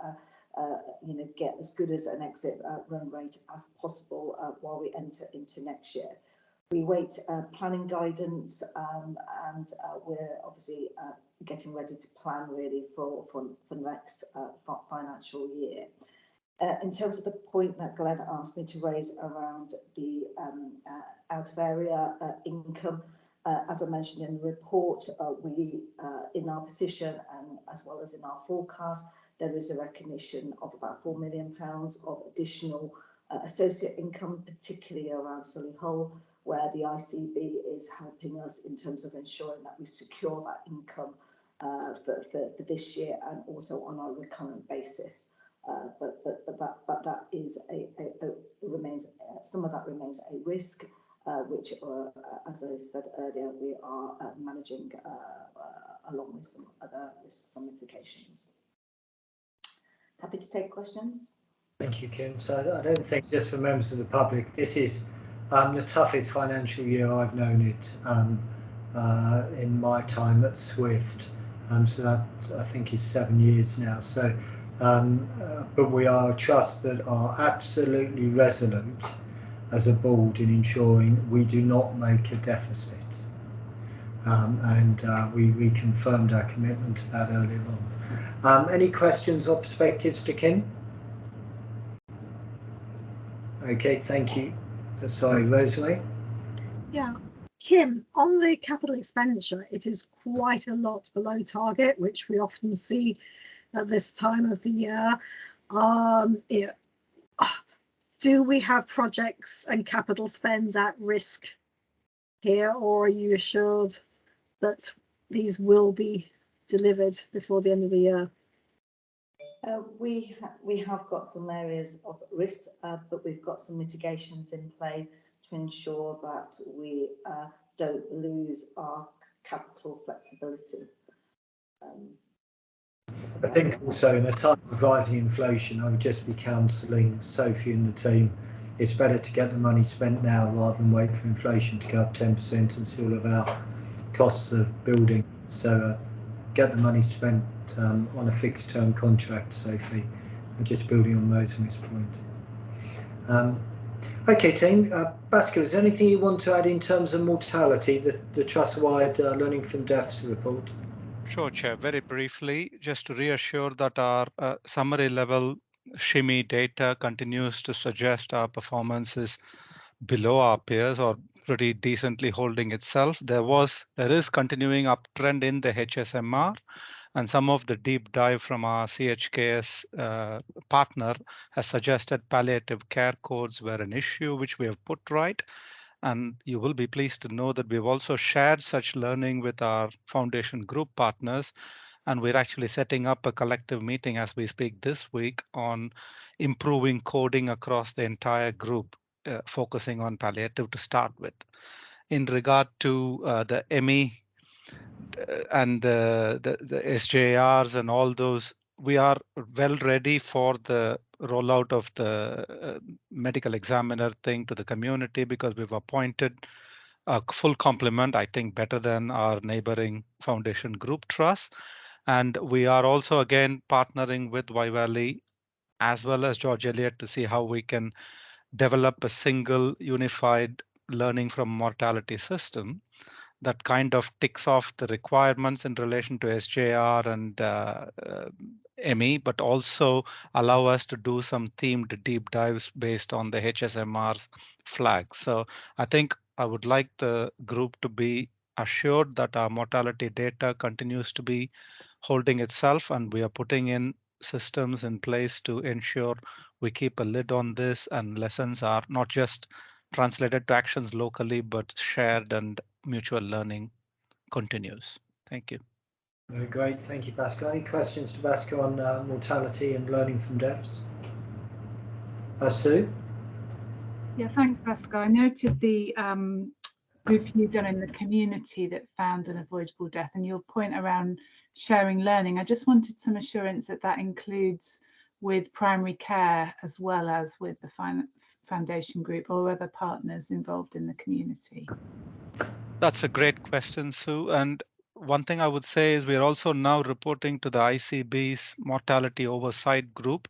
get as good as an exit run rate as possible while we enter into next year. We wait planning guidance, and we're obviously getting ready to plan really for next financial year. In terms of the point that Glenn asked me to raise around the out of area income, as I mentioned in the report, we in our position and as well as in our forecast, there is a recognition of about £4 million of additional associate income, particularly around Solihull, where the ICB is helping us in terms of ensuring that we secure that income for this year and also on a recurrent basis. But that is remains some of that remains a risk, which, as I said earlier, we are managing along with some other risks and mitigations. Happy to take questions. Thank you, Kim. So I don't think, just for members of the public, this is the toughest financial year I've known it in my time at SWFT. So that I think is 7 years now. So, but we are a trust that are absolutely resolute as a board in ensuring we do not make a deficit. We reconfirmed our commitment to that earlier on. Any questions or perspectives to Kim? Okay, thank you. Sorry, Rosemary. Yeah, Kim, on the capital expenditure, it is quite a lot below target, which we often see at this time of the year. Do we have projects and capital spends at risk here, or are you assured that these will be delivered before the end of the year? We have got some areas of risk, but we've got some mitigations in play to ensure that we don't lose our capital flexibility. I think also in a time of rising inflation, I would just be counselling Sophie and the team. It's better to get the money spent now rather than wait for inflation to go up 10% and see all of our costs of building. So get the money spent on a fixed term contract, Sophie. I'm just building on Rosemary's point. Okay, team. Pascal, is there anything you want to add in terms of mortality, the trust-wide learning from deaths report? Sure, Chair. Very briefly, just to reassure that our summary level SHIMI data continues to suggest our performance is below our peers or pretty decently holding itself. There is continuing uptrend in the HSMR, and some of the deep dive from our CHKS partner has suggested palliative care codes were an issue, which we have put right. And you will be pleased to know that we've also shared such learning with our foundation group partners. And we're actually setting up a collective meeting as we speak this week on improving coding across the entire group, focusing on palliative to start with. In regard to the ME and the SJRs and all those, we are well ready for the rollout of the medical examiner thing to the community because we've appointed a full complement, I think better than our neighboring foundation group trust. And we are also again partnering with Y-Valley as well as George Eliot to see how we can develop a single unified learning from mortality system that kind of ticks off the requirements in relation to SJR and ME, but also allow us to do some themed deep dives based on the HSMR flag. So I think I would like the group to be assured that our mortality data continues to be holding itself, and we are putting in systems in place to ensure we keep a lid on this and lessons are not just translated to actions locally, but shared and mutual learning continues. Thank you. Very great. Thank you, Pascal. Any questions to Pascal on mortality and learning from deaths? Sue? Yeah, thanks, Pascal. I noted the review done in the community that found an avoidable death and your point around sharing learning. I just wanted some assurance that that includes with primary care as well as with the foundation group or other partners involved in the community. That's a great question, Sue. And one thing I would say is we're also now reporting to the ICB's mortality oversight group.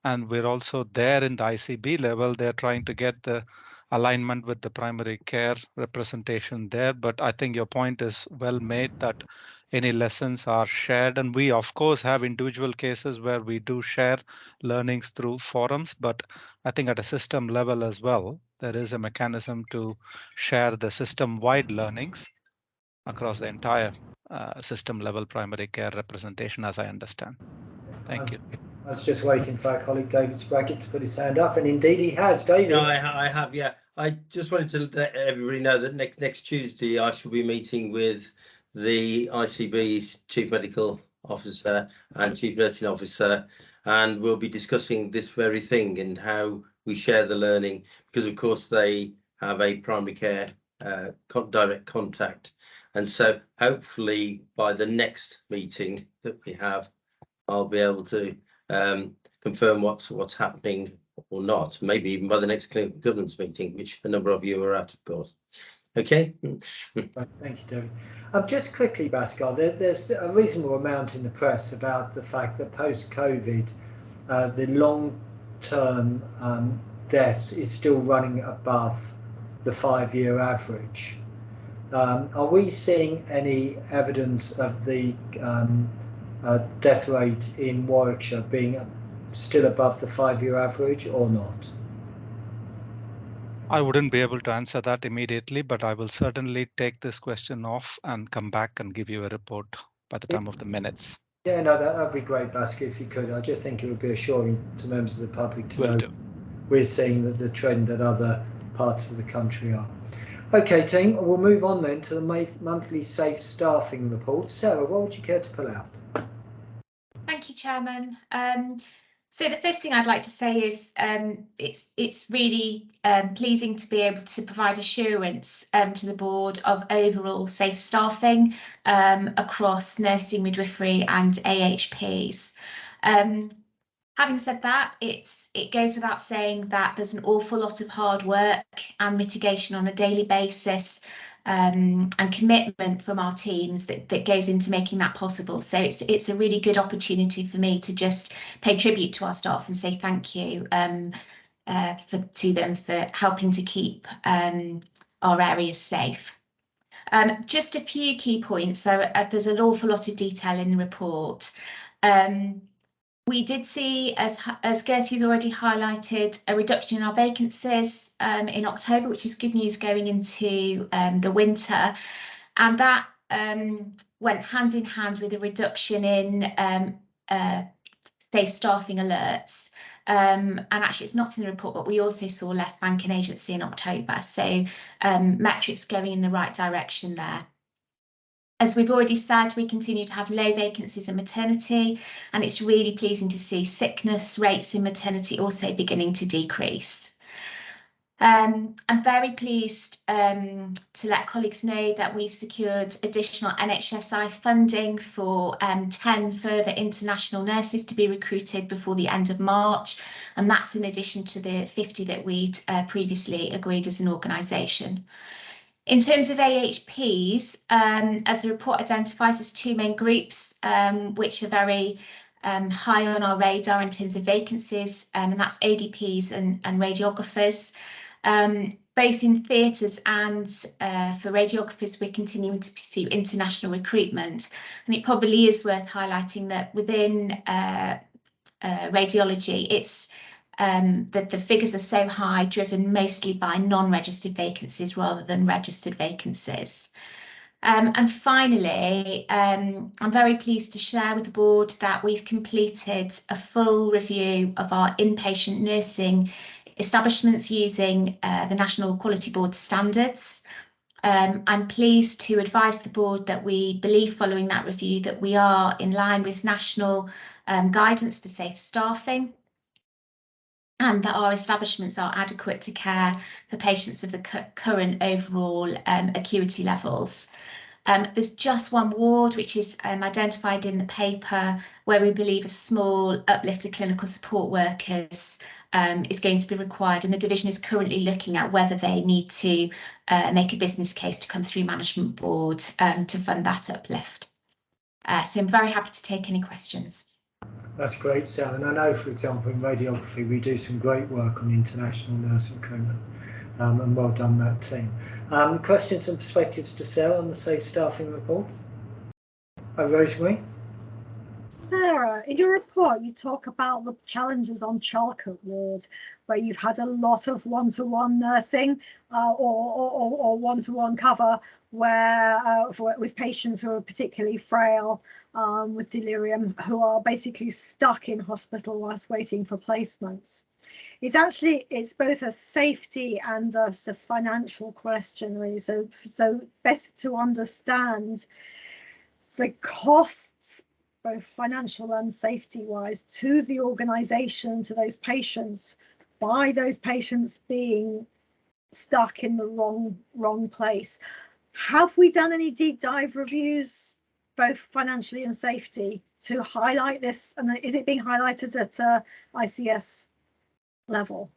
And we're also there in the ICB level. They're trying to get the alignment with the primary care representation there. But I think your point is well made that any lessons are shared. And we, of course, have individual cases where we do share learnings through forums. But I think at a system level as well, there is a mechanism to share the system-wide learnings across the entire system level primary care representation, as I understand. Thank you. I was just waiting for our colleague David Spraggett to put his hand up, and indeed he has. David? No, I have, yeah. I just wanted to let everybody know that next Tuesday I shall be meeting with the ICB's Chief Medical Officer and Chief Nursing Officer, and we'll be discussing this very thing and how we share the learning, because of course they have a primary care direct contact. And so hopefully by the next meeting that we have, I'll be able to confirm what's happening or not, maybe even by the next clinical governance meeting, which a number of you are at, of course. Okay. Right, thank you, David. Just quickly, Pascal, there's a reasonable amount in the press about the fact that post-COVID, the long-term deaths is still running above the 5-year average. Are we seeing any evidence of the death rate in Warwickshire being still above the 5-year average or not? I wouldn't be able to answer that immediately, but I will certainly take this question off and come back and give you a report by the time of the minutes. Yeah, no, that'd be great, Basker, if you could. I just think it would be assuring to members of the public to know we're seeing the trend that other parts of the country are. Okay, team, we'll move on then to the monthly safe staffing report. Sarah, what would you care to pull out? Thank you, Chairman. So the first thing I'd like to say is it's really pleasing to be able to provide assurance to the board of overall safe staffing across nursing, midwifery and AHPs. Having said that, it goes without saying that there's an awful lot of hard work and mitigation on a daily basis and commitment from our teams that goes into making that possible. So it's a really good opportunity for me to just pay tribute to our staff and say thank you to them for helping to keep our areas safe. Just a few key points. So there's an awful lot of detail in the report. We did see, as Gertie's already highlighted, a reduction in our vacancies in October, which is good news going into the winter. And that went hand in hand with a reduction in safe staffing alerts. And actually, it's not in the report, but we also saw less bank and agency in October. So metrics going in the right direction there. As we've already said, we continue to have low vacancies in maternity, and it's really pleasing to see sickness rates in maternity also beginning to decrease. I'm very pleased to let colleagues know that we've secured additional NHSI funding for 10 further international nurses to be recruited before the end of March, and that's in addition to the 50 that we'd previously agreed as an organisation. In terms of AHPs, as the report identifies, there's two main groups which are very high on our radar in terms of vacancies, and that's ADPs and radiographers. Both in theatres and for radiographers, we're continuing to pursue international recruitment. And it probably is worth highlighting that within radiology, it's that the figures are so high, driven mostly by non-registered vacancies rather than registered vacancies. And finally, I'm very pleased to share with the board that we've completed a full review of our inpatient nursing establishments using the National Quality Board standards. I'm pleased to advise the board that we believe, following that review, that we are in line with national guidance for safe staffing, and that our establishments are adequate to care for patients of the current overall acuity levels. There's just one ward which is identified in the paper where we believe a small uplift of clinical support workers is going to be required, and the division is currently looking at whether they need to make a business case to come through management board to fund that uplift. So I'm very happy to take any questions. That's great, Sarah. And I know, for example, in radiography, we do some great work on international nurse recruitment, and well done, that team. Questions and perspectives to Sarah on the safe staffing report? Rosemary? Sarah, in your report, you talk about the challenges on Charlcote Ward, where you've had a lot of one-to-one nursing or one-to-one cover where with patients who are particularly frail with delirium, who are basically stuck in hospital whilst waiting for placements. It's both a safety and a financial question, really. So best to understand the costs, both financial and safety wise, to the organisation, to those patients, by those patients being stuck in the wrong place. Have we done any deep dive reviews, both financially and safety, to highlight this? And is it being highlighted at ICS level?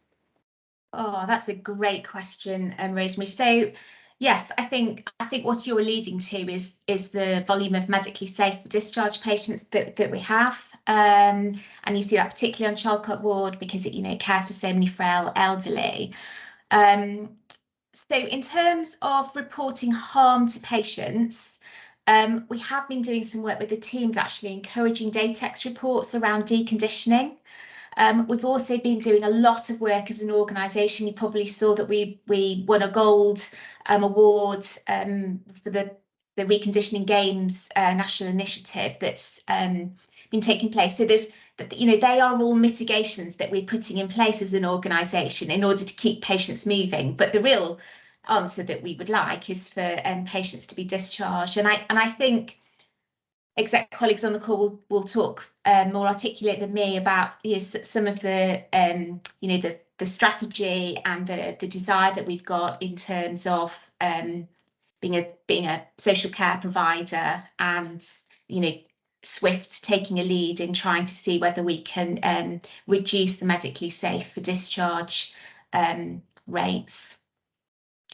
Oh, that's a great question, Rosemary. So Yes, I think what you're alluding to is the volume of medically safe discharge patients that we have, and you see that particularly on Charlecote ward because it cares for so many frail elderly. So in terms of reporting harm to patients, we have been doing some work with the teams actually encouraging Datex reports around deconditioning. We've also been doing a lot of work as an organisation. You probably saw that we won a gold award for the Reconditioning Games national initiative that's been taking place. So they are all mitigations that we're putting in place as an organisation in order to keep patients moving. But the real answer that we would like is for patients to be discharged. And I think exec colleagues on the call will talk more articulate than me about some of the the strategy and the desire that we've got in terms of being a social care provider, and SWFT taking a lead in trying to see whether we can reduce the medically safe for discharge rates.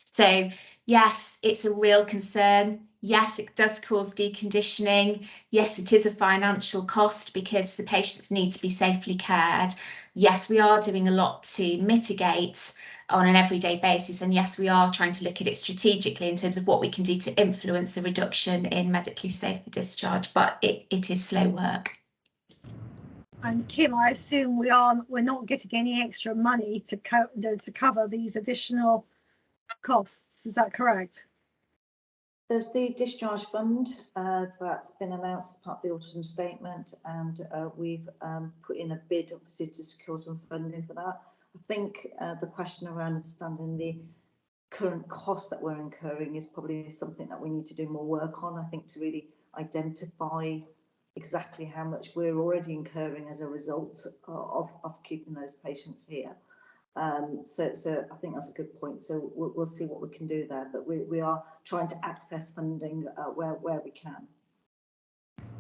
So yes, it's a real concern. Yes, it does cause deconditioning. Yes, it is a financial cost because the patients need to be safely cared. Yes, we are doing a lot to mitigate on an everyday basis. And yes, we are trying to look at it strategically in terms of what we can do to influence a reduction in medically safe discharge, but it is slow work. And Kim, I assume we're not getting any extra money to cover these additional costs. Is that correct? There's the discharge fund that's been announced as part of the autumn statement, and we've put in a bid, obviously, to secure some funding for that. I think the question around understanding the current cost that we're incurring is probably something that we need to do more work on, I think, to really identify exactly how much we're already incurring as a result of keeping those patients here. So I think that's a good point. So we'll see what we can do there, but we are trying to access funding where we can.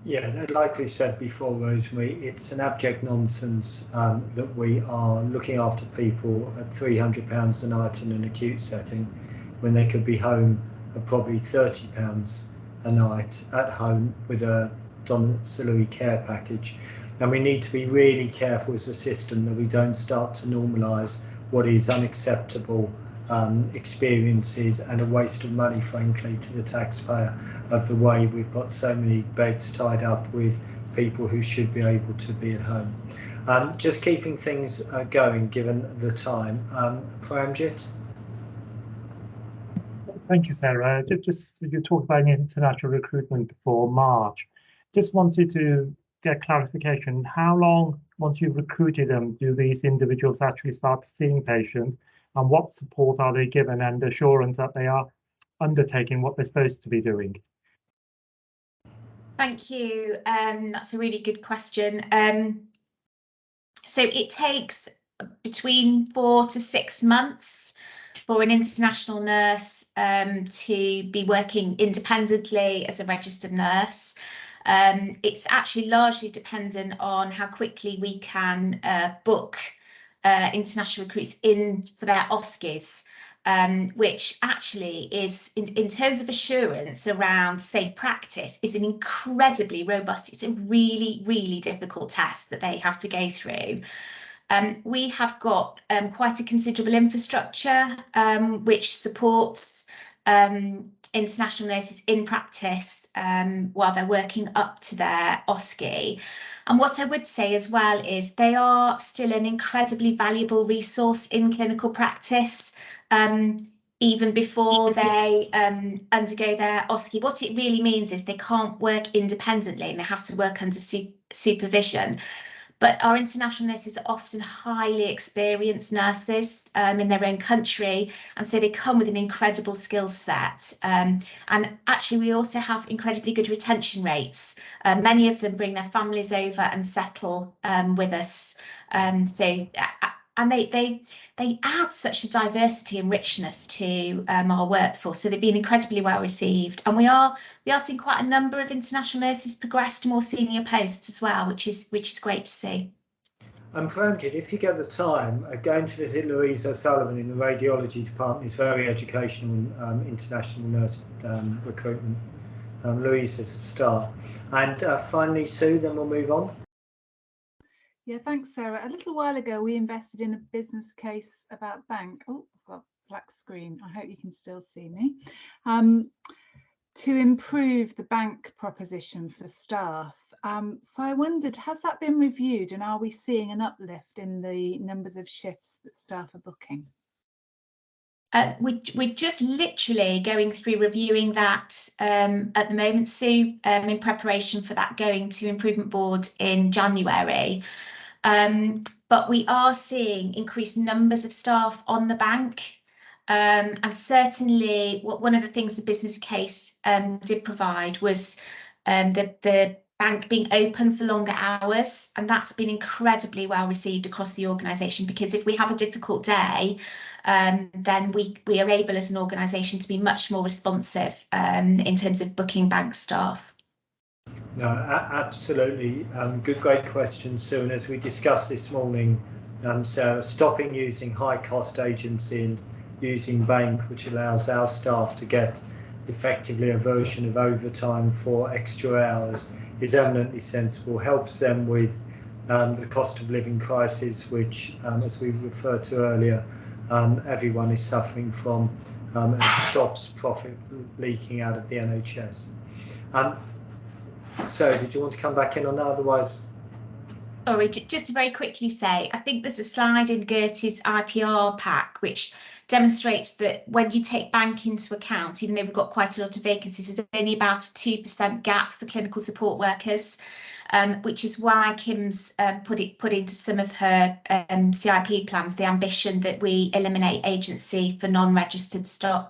Yeah, like we said before, Rosemary, it's an abject nonsense that we are looking after people at £300 a night in an acute setting when they could be home at probably £30 a night at home with a domiciliary care package. And we need to be really careful as a system that we don't start to normalise what is unacceptable experiences and a waste of money, frankly, to the taxpayer, of the way we've got so many beds tied up with people who should be able to be at home. Just keeping things going given the time. Pramjit? Thank you, Sarah. Just you talked about international recruitment before March. Just wanted to get clarification. How long, once you've recruited them, do these individuals actually start seeing patients, and what support are they given and assurance that they are undertaking what they're supposed to be doing? Thank you. That's a really good question. So it takes between 4 to 6 months for an international nurse to be working independently as a registered nurse. It's actually largely dependent on how quickly we can book international recruits in for their OSCEs, which actually is, in terms of assurance around safe practice, is an incredibly robust, it's a really, really difficult test that they have to go through. We have got quite a considerable infrastructure which supports international nurses in practice while they're working up to their OSCE. And what I would say as well is they are still an incredibly valuable resource in clinical practice, even before they undergo their OSCE. What it really means is they can't work independently and they have to work under supervision. But our international nurses are often highly experienced nurses in their own country, and so they come with an incredible skill set. And actually, we also have incredibly good retention rates. Many of them bring their families over and settle with us. And they add such a diversity and richness to our workforce. So they've been incredibly well received, and we are seeing quite a number of international nurses progress to more senior posts as well, which is great to see. I'm preempted. If you get the time, going to visit Louise O'Sullivan in the radiology department is very educational in international nurse recruitment. Louise is a star. And finally, Sue, then we'll move on. Yeah, thanks, Sarah. A little while ago, we invested in a business case about bank. Oh, I've got a black screen. I hope you can still see me. To improve the bank proposition for staff. So I wondered, has that been reviewed, and are we seeing an uplift in the numbers of shifts that staff are booking? We're just literally going through reviewing that at the moment, Sue, in preparation for that going to improvement board in January. But we are seeing increased numbers of staff on the bank. And certainly one of the things the business case did provide was the bank being open for longer hours, and that's been incredibly well received across the organisation, because if we have a difficult day, then we are able as an organisation to be much more responsive in terms of booking bank staff. No, absolutely. Great question, Sue. And as we discussed this morning, Sarah, stopping using high-cost agency and using bank, which allows our staff to get effectively a version of overtime for extra hours, is eminently sensible, helps them with the cost of living crisis, which, as we referred to earlier, everyone is suffering from, and stops profit leaking out of the NHS. So, did you want to come back in on that? Otherwise, sorry, just to very quickly say, I think there's a slide in Gertie's IPR pack which demonstrates that when you take bank into account, even though we've got quite a lot of vacancies, there's only about a 2% gap for clinical support workers, which is why Kim's put into some of her CIP plans the ambition that we eliminate agency for non-registered staff.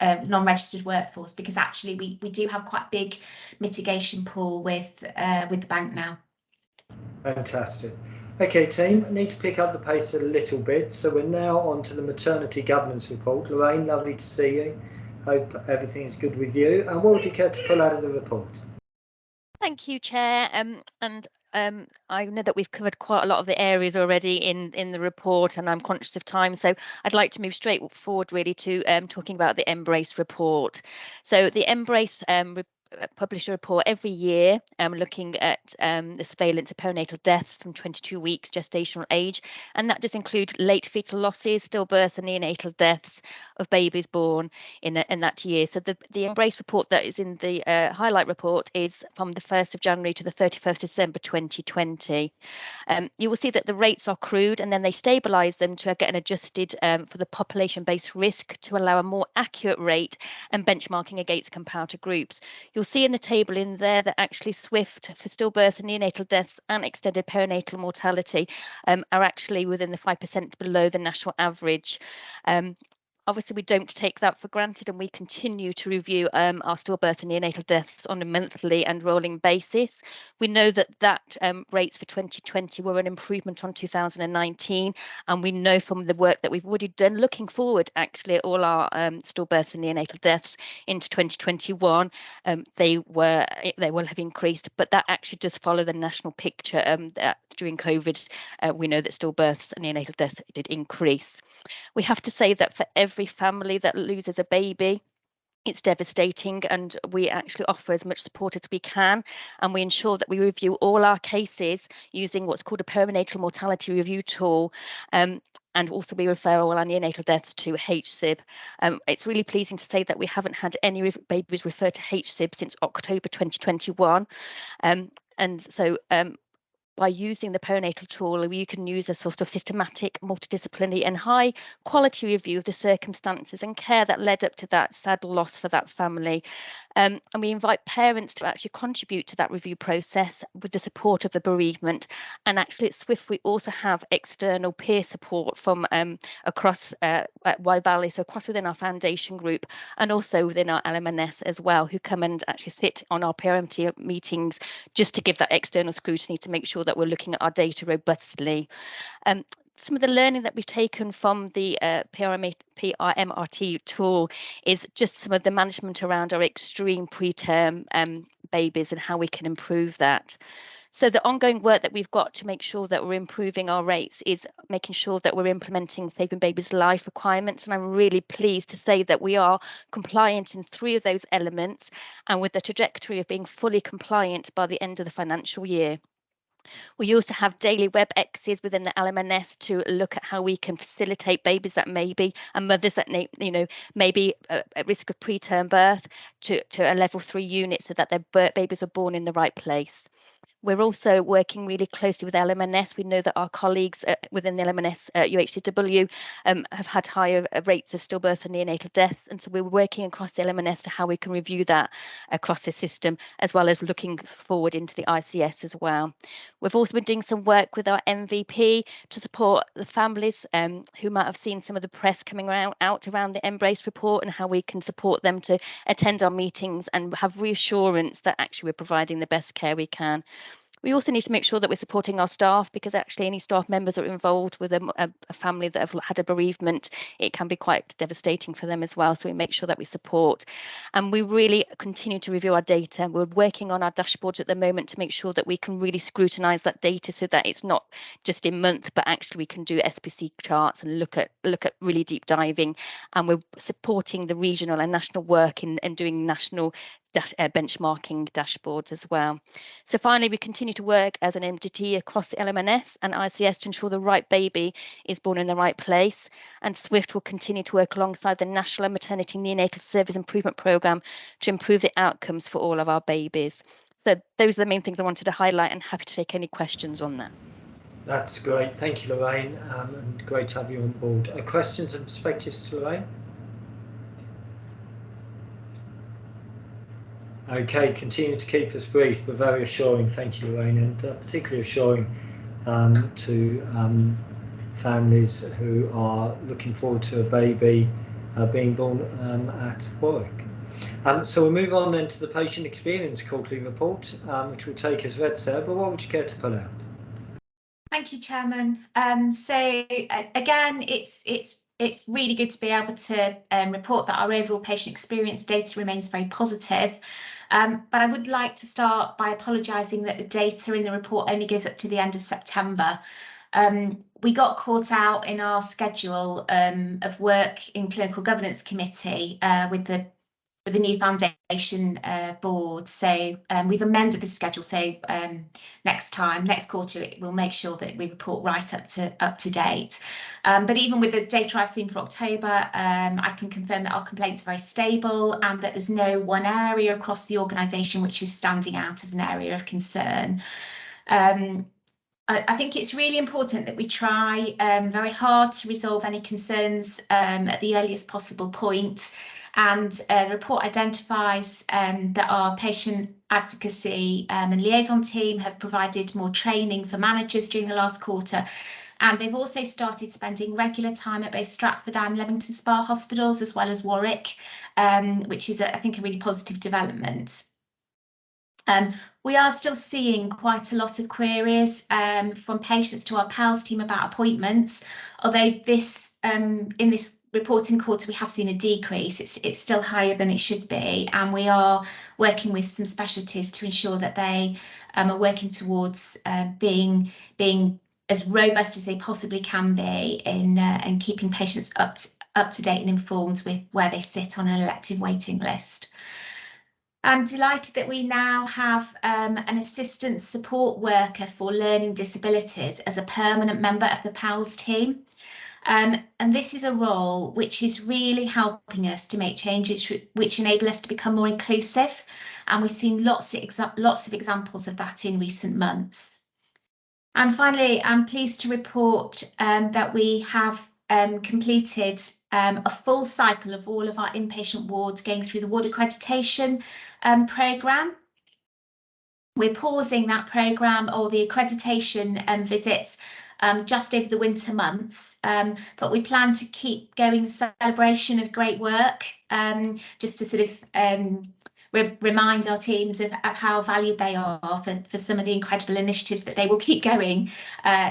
Non-registered workforce, because actually we do have quite a big mitigation pool with the bank now. Fantastic. Okay, team, I need to pick up the pace a little bit. So we're now on to the maternity governance report. Lorraine, lovely to see you. Hope everything's good with you. And what would you care to pull out of the report? Thank you, Chair. I know that we've covered quite a lot of the areas already in the report, and I'm conscious of time, so I'd like to move straight forward really to talking about the Embrace report. So the Embrace publish a report every year looking at the surveillance of perinatal deaths from 22 weeks gestational age, and that does include late fetal losses, stillbirths and neonatal deaths of babies born in that year. So the Embrace report that is in the highlight report is from the 1st of January to the 31st December 2020. You will see that the rates are crude, and then they stabilise them to get an adjusted for the population-based risk to allow a more accurate rate and benchmarking against comparator groups. You'll see in the table in there that actually SWFT for stillbirths and neonatal deaths and extended perinatal mortality are actually within the 5% below the national average. Obviously, we don't take that for granted, and we continue to review our stillbirth and neonatal deaths on a monthly and rolling basis. We know that rates for 2020 were an improvement on 2019, and we know from the work that we've already done, looking forward actually at all our stillbirths and neonatal deaths into 2021, they will have increased, but that actually does follow the national picture. That during COVID, we know that stillbirths and neonatal deaths did increase. We have to say that for every family that loses a baby, it's devastating, and we actually offer as much support as we can, and we ensure that we review all our cases using what's called a perinatal mortality review tool. And also we refer all our neonatal deaths to HSIB. It's really pleasing to say that we haven't had any babies referred to HSIB since October 2021. And so by using the perinatal tool, you can use a sort of systematic, multidisciplinary and high quality review of the circumstances and care that led up to that sad loss for that family. And we invite parents to actually contribute to that review process with the support of the bereavement. And actually at SWFT, we also have external peer support from across Wye Valley, so across within our foundation group and also within our LMNS as well, who come and actually sit on our PRMT meetings just to give that external scrutiny to make sure that we're looking at our data robustly. Some of the learning that we've taken from the PRMRT tool is just some of the management around our extreme preterm babies and how we can improve that. So the ongoing work that we've got to make sure that we're improving our rates is making sure that we're implementing Saving Babies Life requirements. And I'm really pleased to say that we are compliant in 3 of those elements, and with the trajectory of being fully compliant by the end of the financial year. We also have daily web exes within the LMNS to look at how we can facilitate babies that maybe, and mothers that may be at risk of preterm birth to a level 3 unit, so that their babies are born in the right place. We're also working really closely with LMNS. We know that our colleagues within the LMNS UHCW have had higher rates of stillbirth and neonatal deaths. And so we're working across the LMNS to how we can review that across the system, as well as looking forward into the ICS as well. We've also been doing some work with our MVP to support the families who might have seen some of the press coming out around the Embrace report, and how we can support them to attend our meetings and have reassurance that actually we're providing the best care we can. We also need to make sure that we're supporting our staff, because actually any staff members that are involved with a family that have had a bereavement, it can be quite devastating for them as well. So we make sure that we support, and we really continue to review our data. We're working on our dashboards at the moment to make sure that we can really scrutinise that data, so that it's not just in month, but actually we can do SPC charts and look at really deep diving. And we're supporting the regional and national work in doing national benchmarking dashboards as well. So finally, we continue to work as an entity across the LMNS and ICS to ensure the right baby is born in the right place. And SWFT will continue to work alongside the National Maternity Neonatal Service Improvement Programme to improve the outcomes for all of our babies. So those are the main things I wanted to highlight, and happy to take any questions on that. That's great. Thank you, Lorraine, and great to have you on board. Questions and perspectives to Lorraine? Okay, continue to keep us brief, but very assuring. Thank you, Lorraine, and particularly assuring to families who are looking forward to a baby being born at Warwick. So we'll move on then to the patient experience quarterly report, which will take us read, Sarah, but what would you care to pull out? Thank you, Chairman. So again, it's really good to be able to report that our overall patient experience data remains very positive. But I would like to start by apologising that the data in the report only goes up to the end of September. We got caught out in our schedule of work in Clinical Governance Committee with the new foundation board. So we've amended the schedule. So next quarter, we'll make sure that we report right up to date. But even with the data I've seen for October, I can confirm that our complaints are very stable, and that there's no one area across the organisation which is standing out as an area of concern. I think it's really important that we try very hard to resolve any concerns at the earliest possible point. And the report identifies that our patient advocacy and liaison team have provided more training for managers during the last quarter. And they've also started spending regular time at both Stratford and Leamington Spa hospitals, as well as Warwick, which is, I think, a really positive development. We are still seeing quite a lot of queries from patients to our PALS team about appointments, although this in this reporting quarter we have seen a decrease. It's still higher than it should be, and we are working with some specialties to ensure that they are working towards being as robust as they possibly can be in keeping patients up to date and informed with where they sit on an elective waiting list. I'm delighted that we now have an assistant support worker for learning disabilities as a permanent member of the PALS team. And this is a role which is really helping us to make changes which enable us to become more inclusive. And we've seen lots of examples of that in recent months. And finally, I'm pleased to report that we have completed a full cycle of all of our inpatient wards going through the ward accreditation programme. We're pausing that programme, or the accreditation visits, just over the winter months, but we plan to keep going the celebration of great work, just to sort of remind our teams of how valued they are for some of the incredible initiatives that they will keep going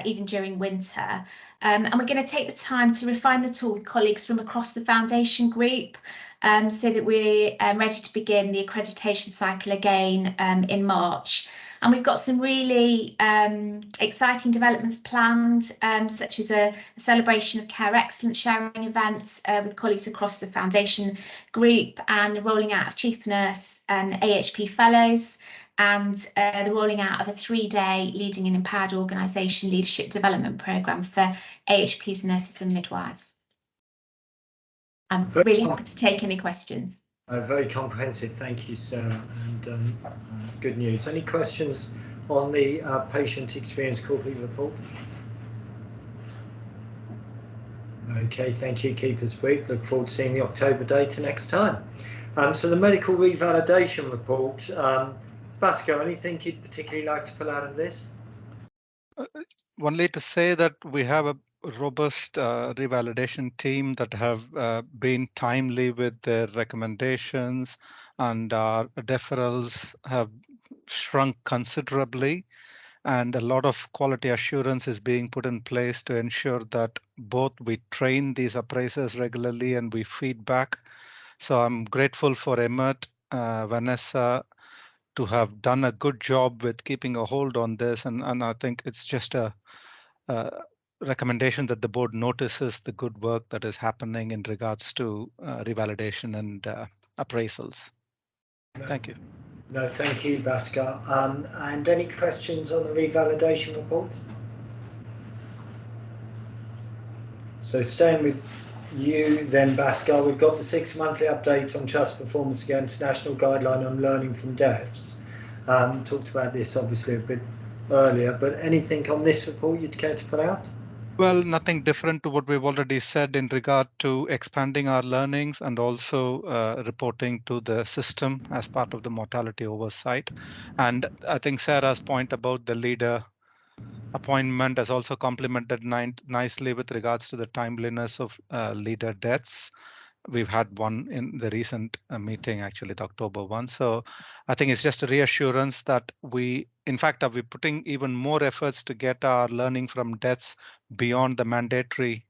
even during winter. And we're going to take the time to refine the tool with colleagues from across the foundation group, so that we're ready to begin the accreditation cycle again in March. And we've got some really exciting developments planned, such as a celebration of care excellence sharing events with colleagues across the foundation group, and the rolling out of chief nurse and AHP fellows, and the rolling out of a 3-day leading an empowered organisation leadership development programme for AHPs, nurses and midwives. I'm really happy to take any questions. Very comprehensive, thank you, Sarah, and good news. Any questions on the patient experience quarterly report? Okay, thank you, keep us brief. Look forward to seeing the October data next time. So the medical revalidation report, Basco, anything you'd particularly like to pull out of this? Only to say that we have a robust revalidation team that have been timely with their recommendations, and our deferrals have shrunk considerably, and a lot of quality assurance is being put in place to ensure that both we train these appraisers regularly and we feed back. So I'm grateful for Emmett, Vanessa, to have done a good job with keeping a hold on this, and I think it's just a recommendation that the board notices the good work that is happening in regards to revalidation and appraisals. Thank you. No, thank you, Bhaskar. And any questions on the revalidation report? So staying with you then, Bhaskar, we've got the 6 monthly update on trust performance against national guideline on learning from deaths. Talked about this obviously a bit earlier, but anything on this report you'd care to put out? Well, nothing different to what we've already said in regard to expanding our learnings and also reporting to the system as part of the mortality oversight. And I think Sarah's point about the leader appointment has also complemented nicely with regards to the timeliness of leader deaths. We've had one in the recent meeting, actually the October one. So I think it's just a reassurance that we, in fact, are we putting even more efforts to get our learning from deaths beyond the mandatory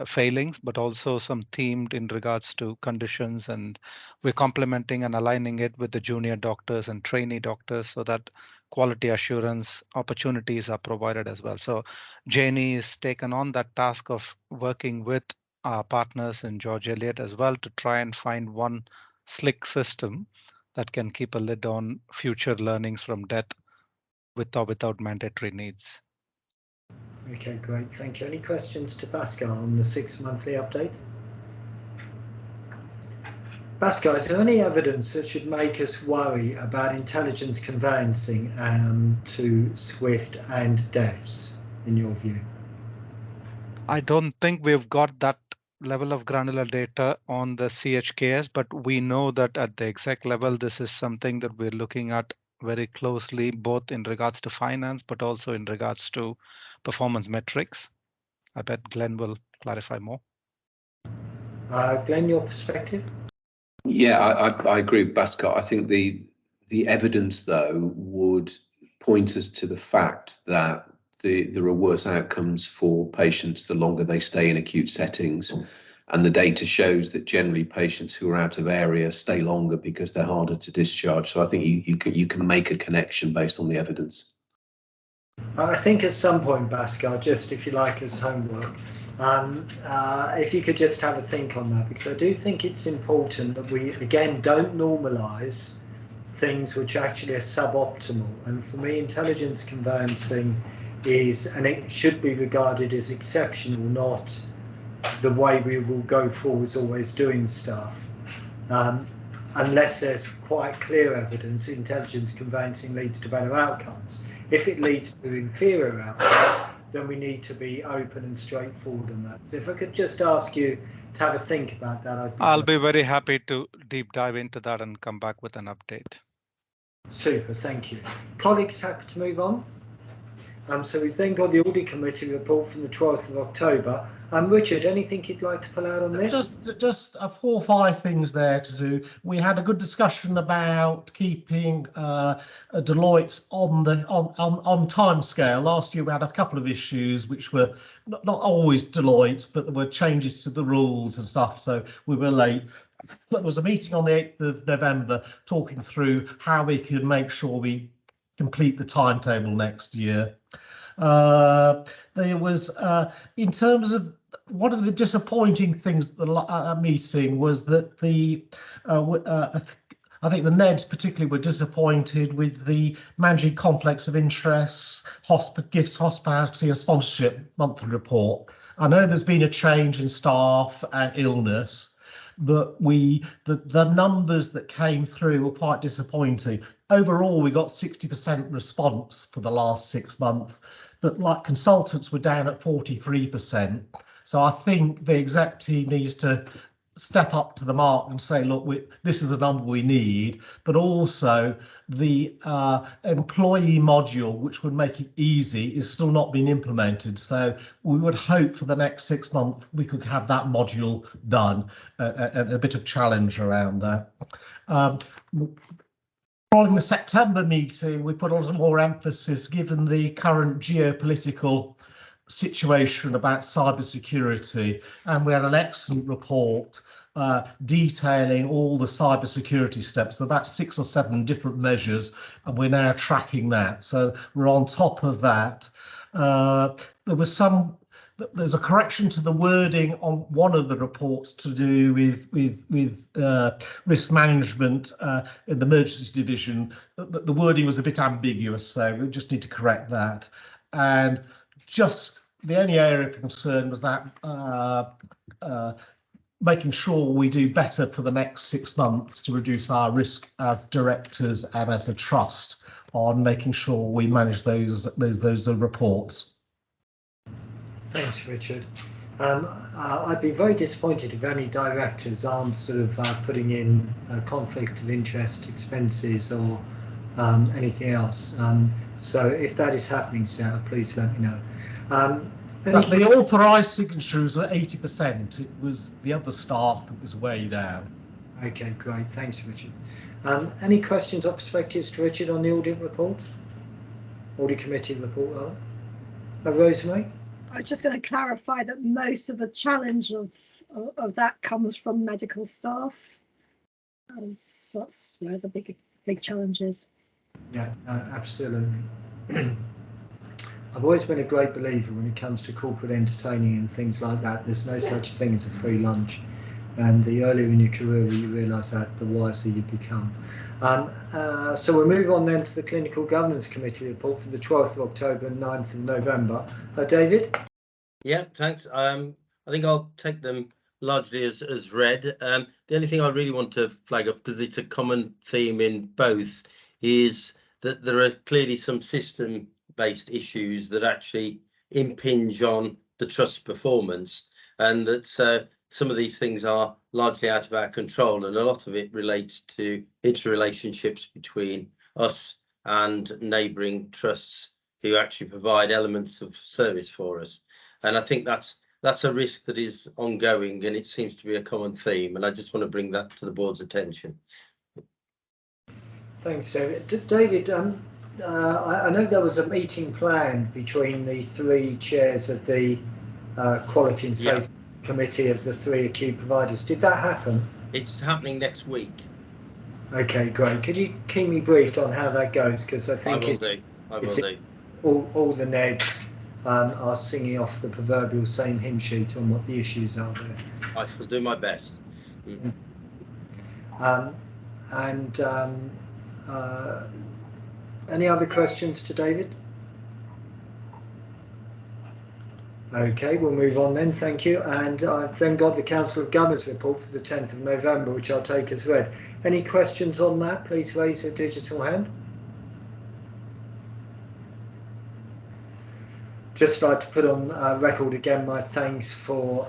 failings, but also some themed in regards to conditions, and we're complementing and aligning it with the junior doctors and trainee doctors so that quality assurance opportunities are provided as well. So Janie has taken on that task of working with our partners in George Eliot as well to try and find one slick system that can keep a lid on future learnings from death with or without mandatory needs. Okay, great, thank you. Any questions to Bhaskar on the 6 monthly update? Bhaskar, is there any evidence that should make us worry about intelligence conveyancing to SWFT and deaths, in your view? I don't think we've got that level of granular data on the CHKS, but we know that at the exec level, this is something that we're looking at very closely, both in regards to finance, but also in regards to performance metrics. I bet Glenn will clarify more. Glenn, your perspective? Yeah, I agree with Bhaskar. I think the evidence, though, would point us to the fact that there are worse outcomes for patients the longer they stay in acute settings. And the data shows that generally patients who are out of area stay longer because they're harder to discharge. So I think you can make a connection based on the evidence. I think at some point, Bhaskar, just if you like as homework, if you could just have a think on that, because I do think it's important that we, again, don't normalise things which actually are suboptimal. And for me, intelligence conveyancing is, and it should be regarded as exceptional, not the way we will go forwards always doing stuff. Unless there's quite clear evidence intelligence conveyancing leads to better outcomes. If it leads to inferior outcomes, then we need to be open and straightforward on that. So if I could just ask you to have a think about that. I'll be very happy to deep dive into that and come back with an update. Super, thank you. Colleagues, happy to move on? So we've then got the Audit Committee report from the 12th of October. Richard, anything you'd like to pull out on this? Just 4 or 5 things there to do. We had a good discussion about keeping Deloitte's on time scale. Last year we had a couple of issues which were not always Deloitte's, but there were changes to the rules and stuff, so we were late. But there was a meeting on the 8th of November talking through how we could make sure we complete the timetable next year. There was, in terms of one of the disappointing things at the meeting was that I think the NEDs particularly were disappointed with the managing conflicts of interests, gifts, hospitality and sponsorship monthly report. I know there's been a change in staff and illness, but the numbers that came through were quite disappointing. Overall, we got 60% response for the last 6 months, but like consultants were down at 43%. So I think the exec team needs to step up to the mark and say, look, this is a number we need, but also the employee module, which would make it easy, is still not being implemented. So we would hope for the next 6 months we could have that module done, and a bit of challenge around that. Following the September meeting, we put a lot more emphasis, given the current geopolitical situation about cybersecurity, and we had an excellent report detailing all the cybersecurity steps, about 6 or 7 different measures, and we're now tracking that. So we're on top of that. There's a correction to the wording on one of the reports to do with risk management in the emergency division. The wording was a bit ambiguous, so we just need to correct that. And just the only area of concern was that making sure we do better for the next 6 months to reduce our risk as directors and as a trust on making sure we manage those reports. Thanks, Richard. I'd be very disappointed if any directors aren't sort of putting in conflict of interest expenses or anything else. So if that is happening, Sarah, please let me know. The authorised signatures were 80%. It was the other staff that was way down. Okay, great. Thanks, Richard. Any questions or perspectives to Richard on the audit report? Audit committee report, Rosemary? I'm just going to clarify that most of the challenge of that comes from medical staff. That's where the big challenge is. Yeah, absolutely. I've always been a great believer when it comes to corporate entertaining and things like that. There's no such thing as a free lunch, and the earlier in your career you realise that, the wiser you become. So we'll move on then to the Clinical Governance Committee report for the 12th of October and 9th of November. David? Yeah, thanks. I think I'll take them largely as read. The only thing I really want to flag up, because it's a common theme in both, is that there are clearly some system-based issues that actually impinge on the trust's performance, and that some of these things are largely out of our control, and a lot of it relates to interrelationships between us and neighbouring trusts who actually provide elements of service for us. And I think that's a risk that is ongoing, and it seems to be a common theme, and I just want to bring that to the board's attention. Thanks, David. David, I know there was a meeting planned between the 3 chairs of the Quality and Safety Committee of the 3 acute providers. Did that happen? It's happening next week. Okay, great. Could you keep me briefed on how that goes? Because I think I will do. All the NEDs are singing off the proverbial same hymn sheet on what the issues are there. I shall do my best. Any other questions to David? Okay, we'll move on then. Thank you. And I've then got the Council of Governors report for the 10th of November, which I'll take as read. Any questions on that? Please raise a digital hand. Just like to put on record again my thanks for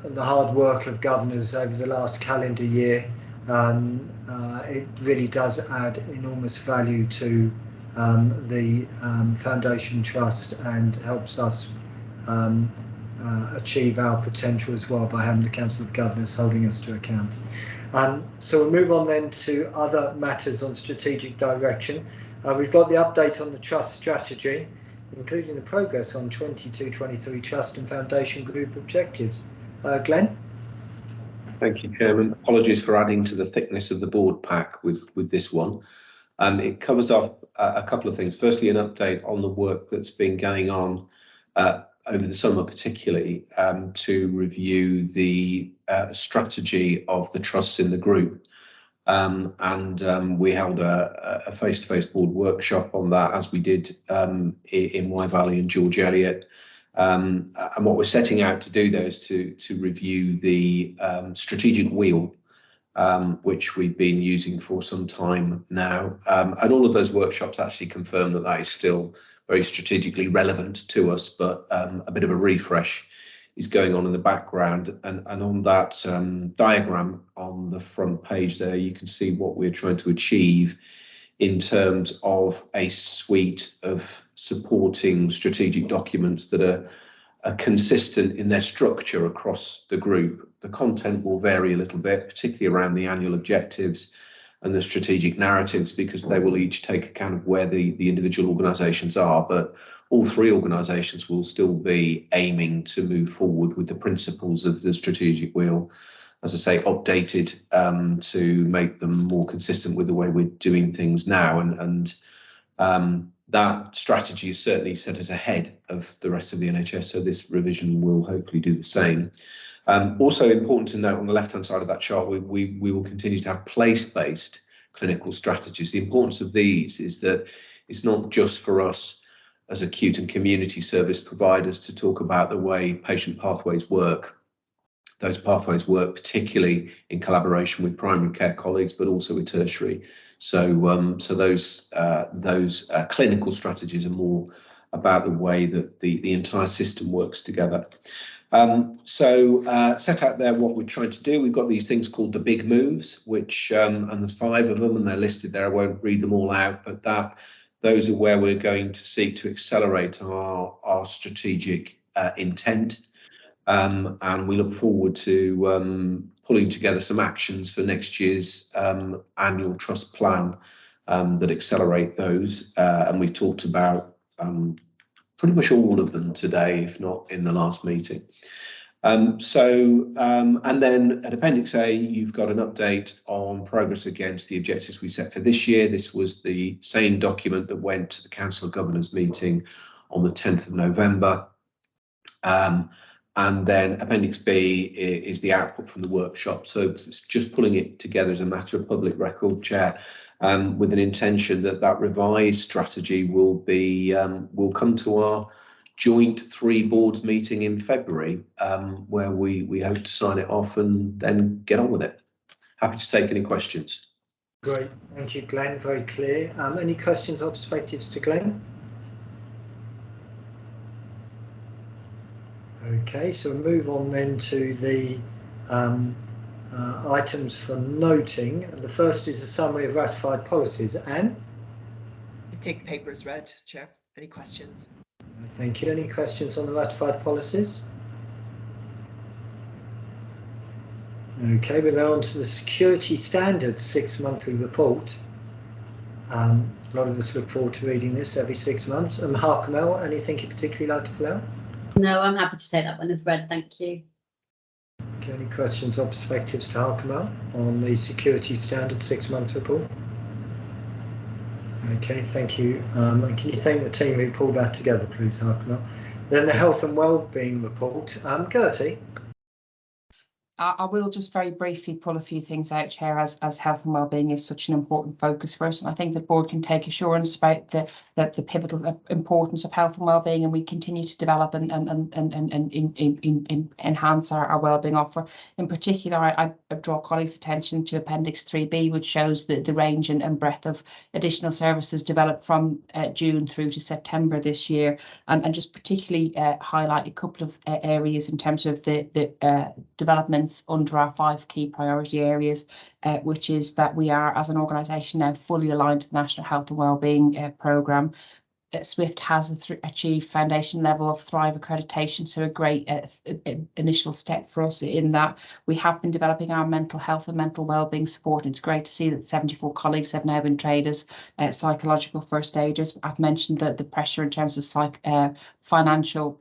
the hard work of governors over the last calendar year. It really does add enormous value to the Foundation Trust and helps us achieve our potential as well by having the Council of Governors holding us to account. So we'll move on then to other matters on strategic direction. We've got the update on the Trust strategy, including the progress on 22-23 Trust and Foundation Group objectives. Glenn? Thank you, Chairman. Apologies for adding to the thickness of the board pack with this one. It covers up a couple of things. Firstly, an update on the work that's been going on over the summer, particularly to review the strategy of the trusts in the group. We held a face-to-face board workshop on that, as we did in Wye Valley and George Eliot. And what we're setting out to do there is to review the strategic wheel, which we've been using for some time now. And all of those workshops actually confirm that that is still very strategically relevant to us, but a bit of a refresh is going on in the background. And on that diagram on the front page there, you can see what we're trying to achieve in terms of a suite of supporting strategic documents that are consistent in their structure across the group. The content will vary a little bit, particularly around the annual objectives and the strategic narratives, because they will each take account of where the individual organisations are. But all three organisations will still be aiming to move forward with the principles of the strategic wheel, as I say, updated to make them more consistent with the way we're doing things now. And that strategy is certainly set us ahead of the rest of the NHS, so this revision will hopefully do the same. Also important to note on the left-hand side of that chart, we will continue to have place-based clinical strategies. The importance of these is that it's not just for us as acute and community service providers to talk about the way patient pathways work. Those pathways work particularly in collaboration with primary care colleagues, but also with tertiary. So those clinical strategies are more about the way that the entire system works together. Set out there what we're trying to do. We've got these things called the big moves, which and there's 5 of them, and they're listed there. I won't read them all out, but those are where we're going to seek to accelerate our strategic intent. And we look forward to pulling together some actions for next year's annual trust plan that accelerate those. And we've talked about pretty much all of them today, if not in the last meeting. And then at Appendix A, you've got an update on progress against the objectives we set for this year. This was the same document that went to the Council of Governors meeting on the 10th of November. And then Appendix B is the output from the workshop. So it's just pulling it together as a matter of public record, Chair, with an intention that revised strategy will come to our joint 3 boards meeting in February, where we hope to sign it off and then get on with it. Happy to take any questions. Great, thank you, Glenn. Very clear. Any questions or perspectives to Glenn? Okay, so we'll move on then to the items for noting. The first is a summary of ratified policies. Anne? Just take the paper as read, Chair. Any questions? Thank you. Any questions on the ratified policies? Okay, we're now on to the security standards 6 monthly report. A lot of us look forward to reading this every 6 months. Harkamel, anything you particularly like to pull out? No, I'm happy to take that one as read, thank you. Okay, any questions or perspectives to Harkamel on the security standard 6 month report? Okay, thank you. And can you thank the team who pulled that together, please, Harkamel? Then the health and wellbeing report. Gertie? I will just very briefly pull a few things out, Chair, as health and wellbeing is such an important focus for us. And I think the board can take assurance about the pivotal importance of health and wellbeing, and we continue to develop and enhance our wellbeing offer. In particular, I draw colleagues' attention to Appendix 3B, which shows the range and breadth of additional services developed from June through to September this year, and just particularly highlight a couple of areas in terms of the developments under our 5 key priority areas, which is that we are, as an organisation, now fully aligned to the National Health and Wellbeing Programme. SWFT has achieved foundation level of Thrive accreditation, so a great initial step for us in that. We have been developing our mental health and mental wellbeing support. It's great to see that 74 colleagues have now been trained as psychological first aiders. I've mentioned that the pressure in terms of financial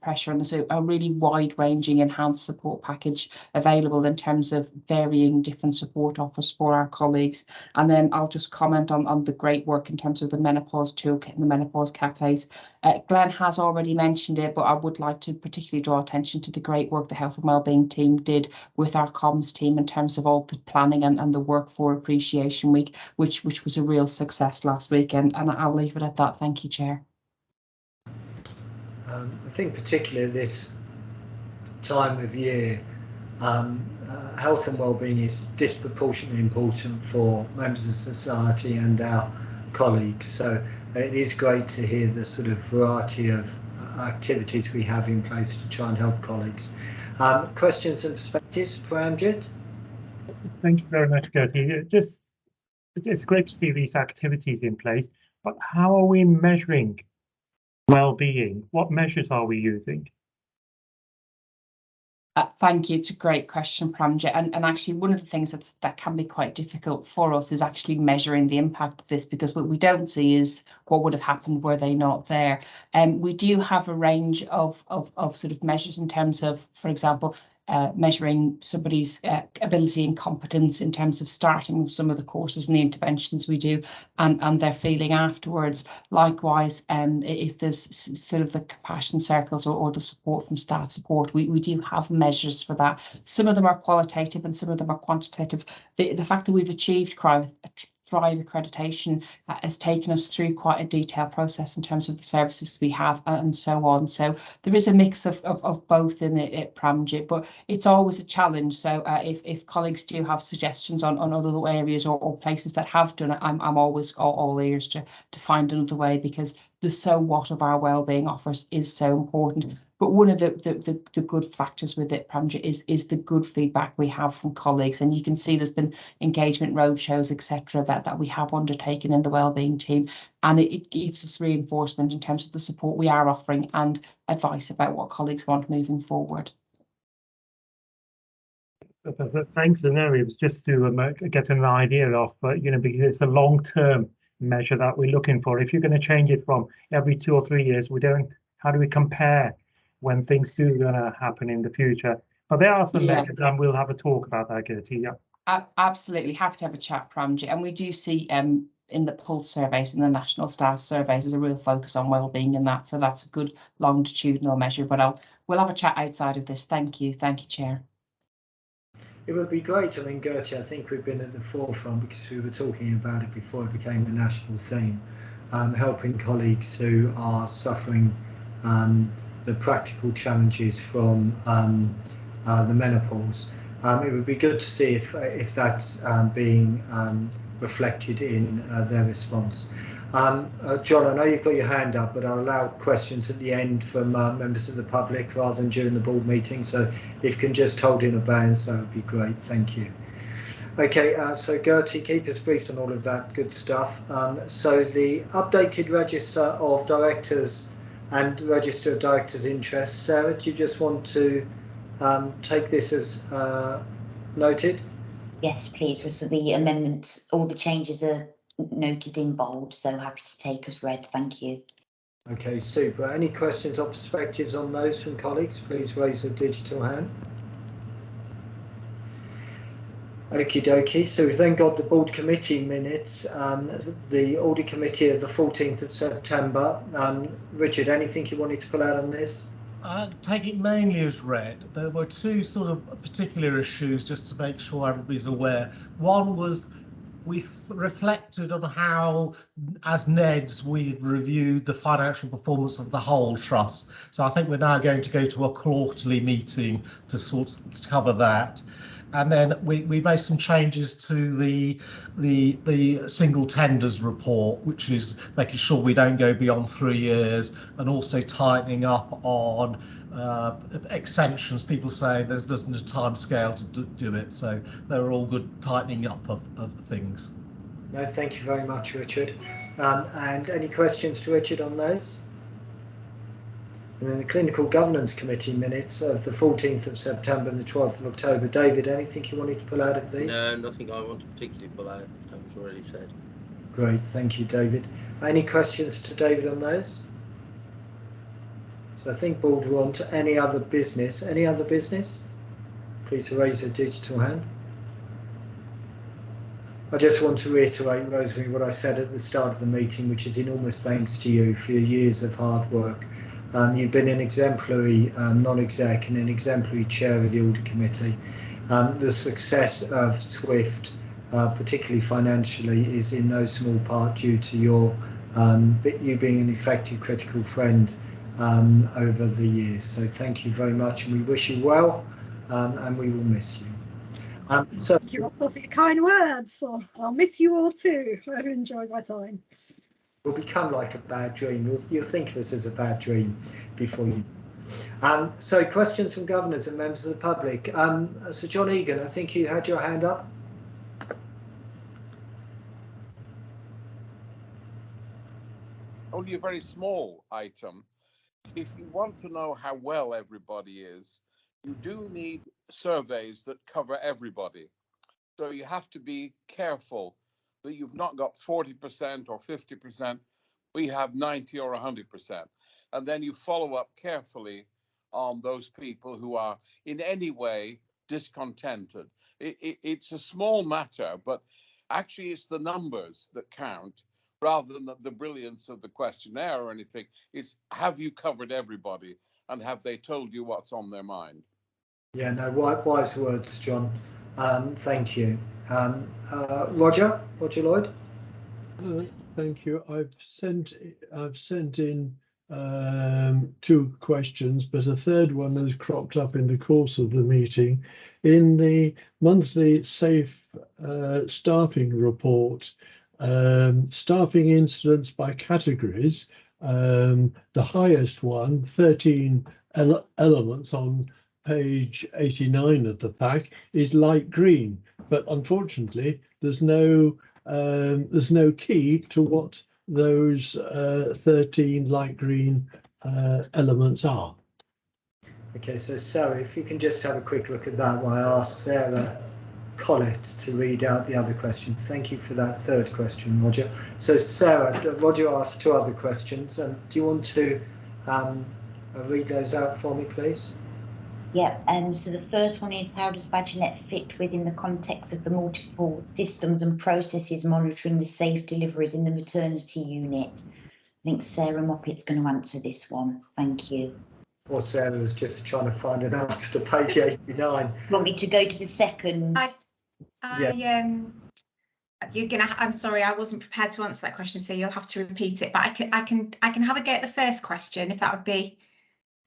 pressure, and there's a really wide-ranging enhanced support package available in terms of varying different support offers for our colleagues. And then I'll just comment on the great work in terms of the menopause toolkit and the menopause cafes. Glenn has already mentioned it, but I would like to particularly draw attention to the great work the Health and Wellbeing team did with our comms team in terms of all the planning and the work for Appreciation Week, which was a real success last week. And I'll leave it at that. Thank you, Chair. I think particularly this time of year, health and wellbeing is disproportionately important for members of society and our colleagues. So it is great to hear the sort of variety of activities we have in place to try and help colleagues. Questions and perspectives for Amjad? Thank you very much, Gertie. It's great to see these activities in place, but how are we measuring well-being? What measures are we using? Thank you. It's a great question, Pramjit. And actually, one of the things that can be quite difficult for us is actually measuring the impact of this, because what we don't see is what would have happened were they not there. And we do have a range of sort of measures in terms of, for example, measuring somebody's ability and competence in terms of starting some of the courses and the interventions we do, and their feeling afterwards. Likewise, if there's sort of the compassion circles or the support from staff support, we do have measures for that. Some of them are qualitative and some of them are quantitative. The fact that we've achieved Thrive accreditation has taken us through quite a detailed process in terms of the services we have and so on. So there is a mix of both in it at Pramjit, but it's always a challenge. So if colleagues do have suggestions on other areas or places that have done it, I'm always all ears to find another way, because the so what of our wellbeing offers is so important. But one of the good factors with it, Pramjit, is the good feedback we have from colleagues. And you can see there's been engagement roadshows, etc., that we have undertaken in the wellbeing team. And it gives us reinforcement in terms of the support we are offering and advice about what colleagues want moving forward. Thanks, and it was just to get an idea of, because it's a long-term measure that we're looking for. If you're going to change it from every 2 or 3 years, how do we compare when things do going to happen in the future? But there are some measures, and we'll have a talk about that, Gertie. Yeah. Absolutely, have to have a chat, Pramjit. And we do see in the pulse surveys and the national staff surveys, there's a real focus on wellbeing in that. So that's a good longitudinal measure. But we'll have a chat outside of this. Thank you, Chair. It would be great. I mean, Gertie, I think we've been at the forefront because we were talking about it before it became a national theme, helping colleagues who are suffering the practical challenges from the menopause. It would be good to see if that's being reflected in their response. John, I know you've got your hand up, but I'll allow questions at the end from members of the public rather than during the board meeting. So if you can just hold in abeyance, that would be great. Thank you. Okay, so Gertie, keep us briefed on all of that good stuff. So the updated register of directors and register of directors' interests. Sarah, do you just want to take this as noted? Yes, please. So the amendments, all the changes are noted in bold, so happy to take as read. Thank you. Okay, super. Any questions or perspectives on those from colleagues? Please raise a digital hand. Okie dokie. So we've then got the board committee minutes, the audit committee of the 14th of September. Richard, anything you wanted to pull out on this? Take it mainly as read. There were two sort of particular issues just to make sure everybody's aware. One was we reflected on how, as NEDs, we reviewed the financial performance of the whole trust. So I think we're now going to go to a quarterly meeting to sort of cover that. And then we made some changes to the single tenders report, which is making sure we don't go beyond 3 years, and also tightening up on exemptions. People say there isn't a time scale to do it, so they're all good tightening up of things. No, thank you very much, Richard. And any questions to Richard on those? And then the Clinical Governance Committee minutes of the 14th of September and the 12th of October. David, anything you wanted to pull out of these? No, nothing I want to particularly pull out. That was already said. Great, thank you, David. Any questions to David on those? So I think board, we're on to any other business. Any other business? Please raise a digital hand. I just want to reiterate, Rosemary, what I said at the start of the meeting, which is enormous thanks to you for your years of hard work. You've been an exemplary non-exec and an exemplary chair of the audit committee. The success of SWFT, particularly financially, is in no small part due to you being an effective critical friend over the years. So thank you very much, and we wish you well, and we will miss you. So thank you all for your kind words. I'll miss you all too. I've enjoyed my time. Will become like a bad dream. You'll think of this as a bad dream before you. So questions from governors and members of the public. So John Egan, I think you had your hand up. Only a very small item. If you want to know how well everybody is, you do need surveys that cover everybody. So you have to be careful that you've not got 40% or 50%. We have 90 or 100%. And then you follow up carefully on those people who are in any way discontented. It's a small matter, but actually it's the numbers that count rather than the brilliance of the questionnaire or anything. It's have you covered everybody and have they told you what's on their mind? Yeah, no, wise words, John. Thank you. Roger Lloyd. Thank you. I've sent in 2 questions, but a third one has cropped up in the course of the meeting. In the monthly safe staffing report, staffing incidents by categories, the highest one, 13 elements on page 89 of the pack, is light green, but unfortunately there's no key to what those 13 light green elements are. Okay, so Sarah, if you can just have a quick look at that while I ask Sarah Collett to read out the other questions. Thank you for that third question, Roger. So Sarah, Roger asked 2 other questions, and do you want to read those out for me, please? Yeah, so the first one is, how does Badgernet fit within the context of the multiple systems and processes monitoring the safe deliveries in the maternity unit? I think Sarah Moppett's going to answer this one. Thank you. Or Sarah's just trying to find an answer to page 89. Want me to go to the second? I'm sorry, I wasn't prepared to answer that question, so you'll have to repeat it. But I can have a go at the first question, if that would be.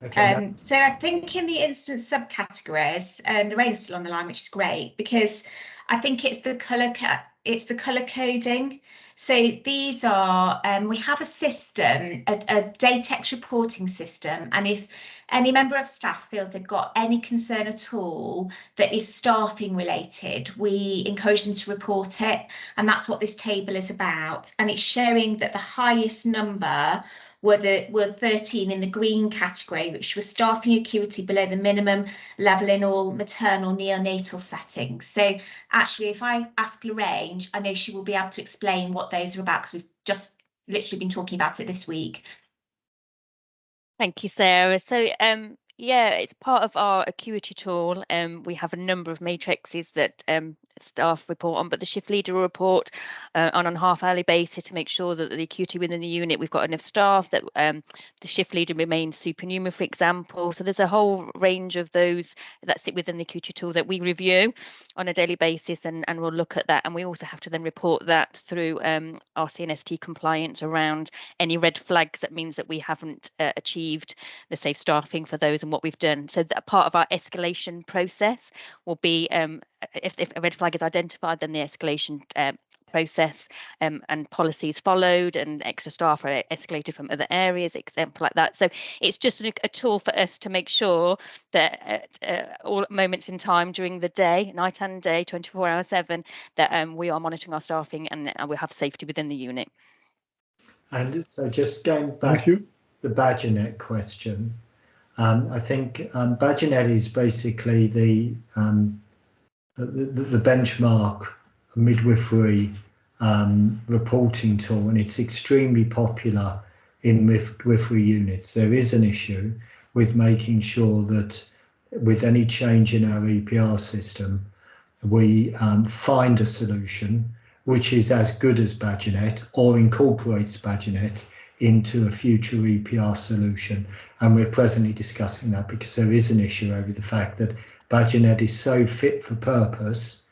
Okay. So I think in the instance subcategories, Lorraine's still on the line, which is great, because I think it's the colour coding. So these are, we have a system, a Datex reporting system, and if any member of staff feels they've got any concern at all that is staffing related, we encourage them to report it, and that's what this table is about. And it's showing that the highest number were 13 in the green category, which was staffing acuity below the minimum level in all maternal neonatal settings. So actually, if I ask Lorraine, I know she will be able to explain what those are about, because we've just literally been talking about it this week. Thank you, Sarah. So yeah, it's part of our acuity tool. We have a number of matrices that staff report on, but the shift leader will report on a half-hourly basis to make sure that the acuity within the unit, we've got enough staff, that the shift leader remains supernumerary, for example. So there's a whole range of those that sit within the acuity tool that we review on a daily basis, and we'll look at that. And we also have to then report that through our CNST compliance around any red flags. That means that we haven't achieved the safe staffing for those and what we've done. So that part of our escalation process will be if a red flag is identified, then the escalation process and policies followed, and extra staff are escalated from other areas, example like that. So it's just a tool for us to make sure that at all moments in time during the day, night and day, 24/7, that we are monitoring our staffing and we have safety within the unit. And so just going back to the Badgernet question, I think Badgernet is basically the benchmark midwifery reporting tool, and it's extremely popular in midwifery units. There is an issue with making sure that with any change in our EPR system, we find a solution which is as good as Badgernet or incorporates Badgernet into a future EPR solution. And we're presently discussing that because there is an issue over the fact that Badgernet is so fit for purpose,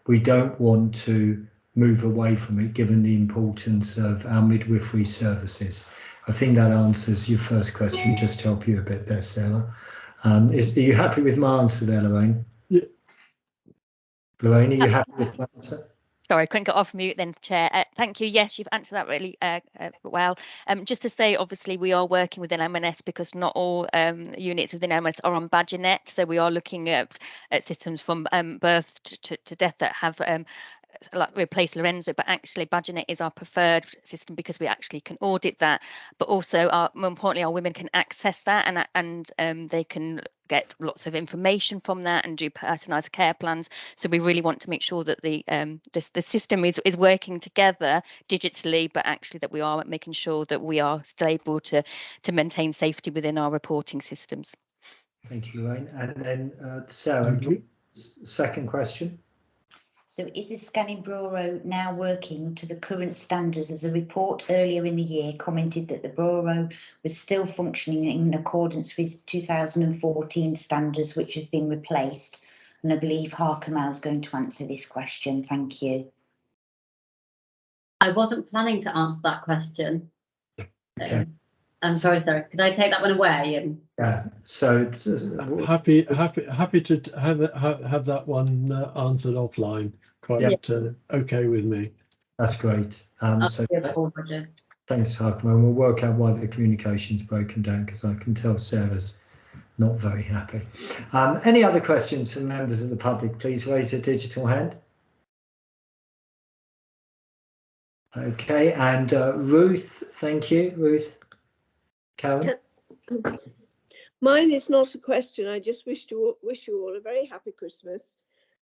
we don't want to move away from it given the importance of our midwifery services. I think that answers your first question, just to help you a bit there, Sarah. Are you happy with my answer there, Lorraine? Yeah. Lorraine, are you happy with my answer? Sorry, I couldn't get off mute then, Chair. Thank you. Yes, you've answered that really well. Just to say, obviously, we are working within M&S because not all units within M&S are on Badgernet. So we are looking at systems from birth to death that have like replace Lorenzo, but actually Badgernet is our preferred system because we actually can audit that, but also more importantly, our women can access that and they can get lots of information from that and do personalized care plans. So we really want to make sure that the system is working together digitally, but actually that we are making sure that we are still able to maintain safety within our reporting systems. Thank you, Lorraine. And then Sarah, second question. So is the Scanning Bureau now working to the current standards, as a report earlier in the year commented that the Bureau was still functioning in accordance with 2014 standards, which have been replaced? And I believe Harkamal is going to answer this question. Thank you. I wasn't planning to answer that question. Okay. I'm sorry, Sarah. Could I take that one away? Yeah. So happy to have that one answered offline. Quite okay with me. That's great. So thanks, Harkman. We'll work out why the communication's broken down, because I can tell Sarah's not very happy. Any other questions from members of the public? Please raise your digital hand. Okay, and Ruth, thank you, Ruth. Karen. Mine is not a question. I just wish you all a very happy Christmas,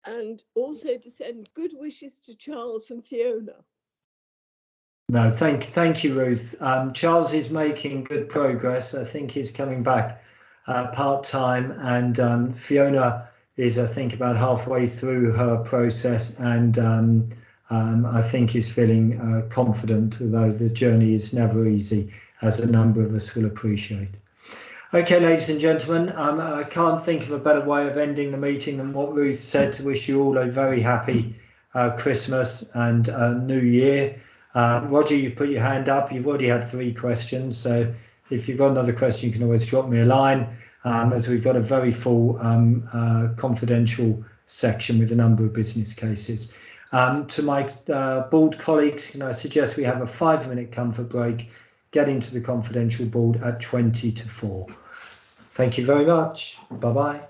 and also to send good wishes to Charles and Fiona. No, thank you, Ruth. Charles is making good progress. I think he's coming back part-time, and Fiona is, I think, about halfway through her process, and I think is feeling confident, although the journey is never easy, as a number of us will appreciate. Okay, ladies and gentlemen, I can't think of a better way of ending the meeting than what Ruth said, to wish you all a very happy Christmas and New Year. Roger, you put your hand up. You've already had 3 questions, so if you've got another question, you can always drop me a line, as we've got a very full confidential section with a number of business cases. To my board colleagues, can I suggest we have a 5-minute comfort break, get into the confidential board at 20 to 4. Thank you very much. Bye-bye.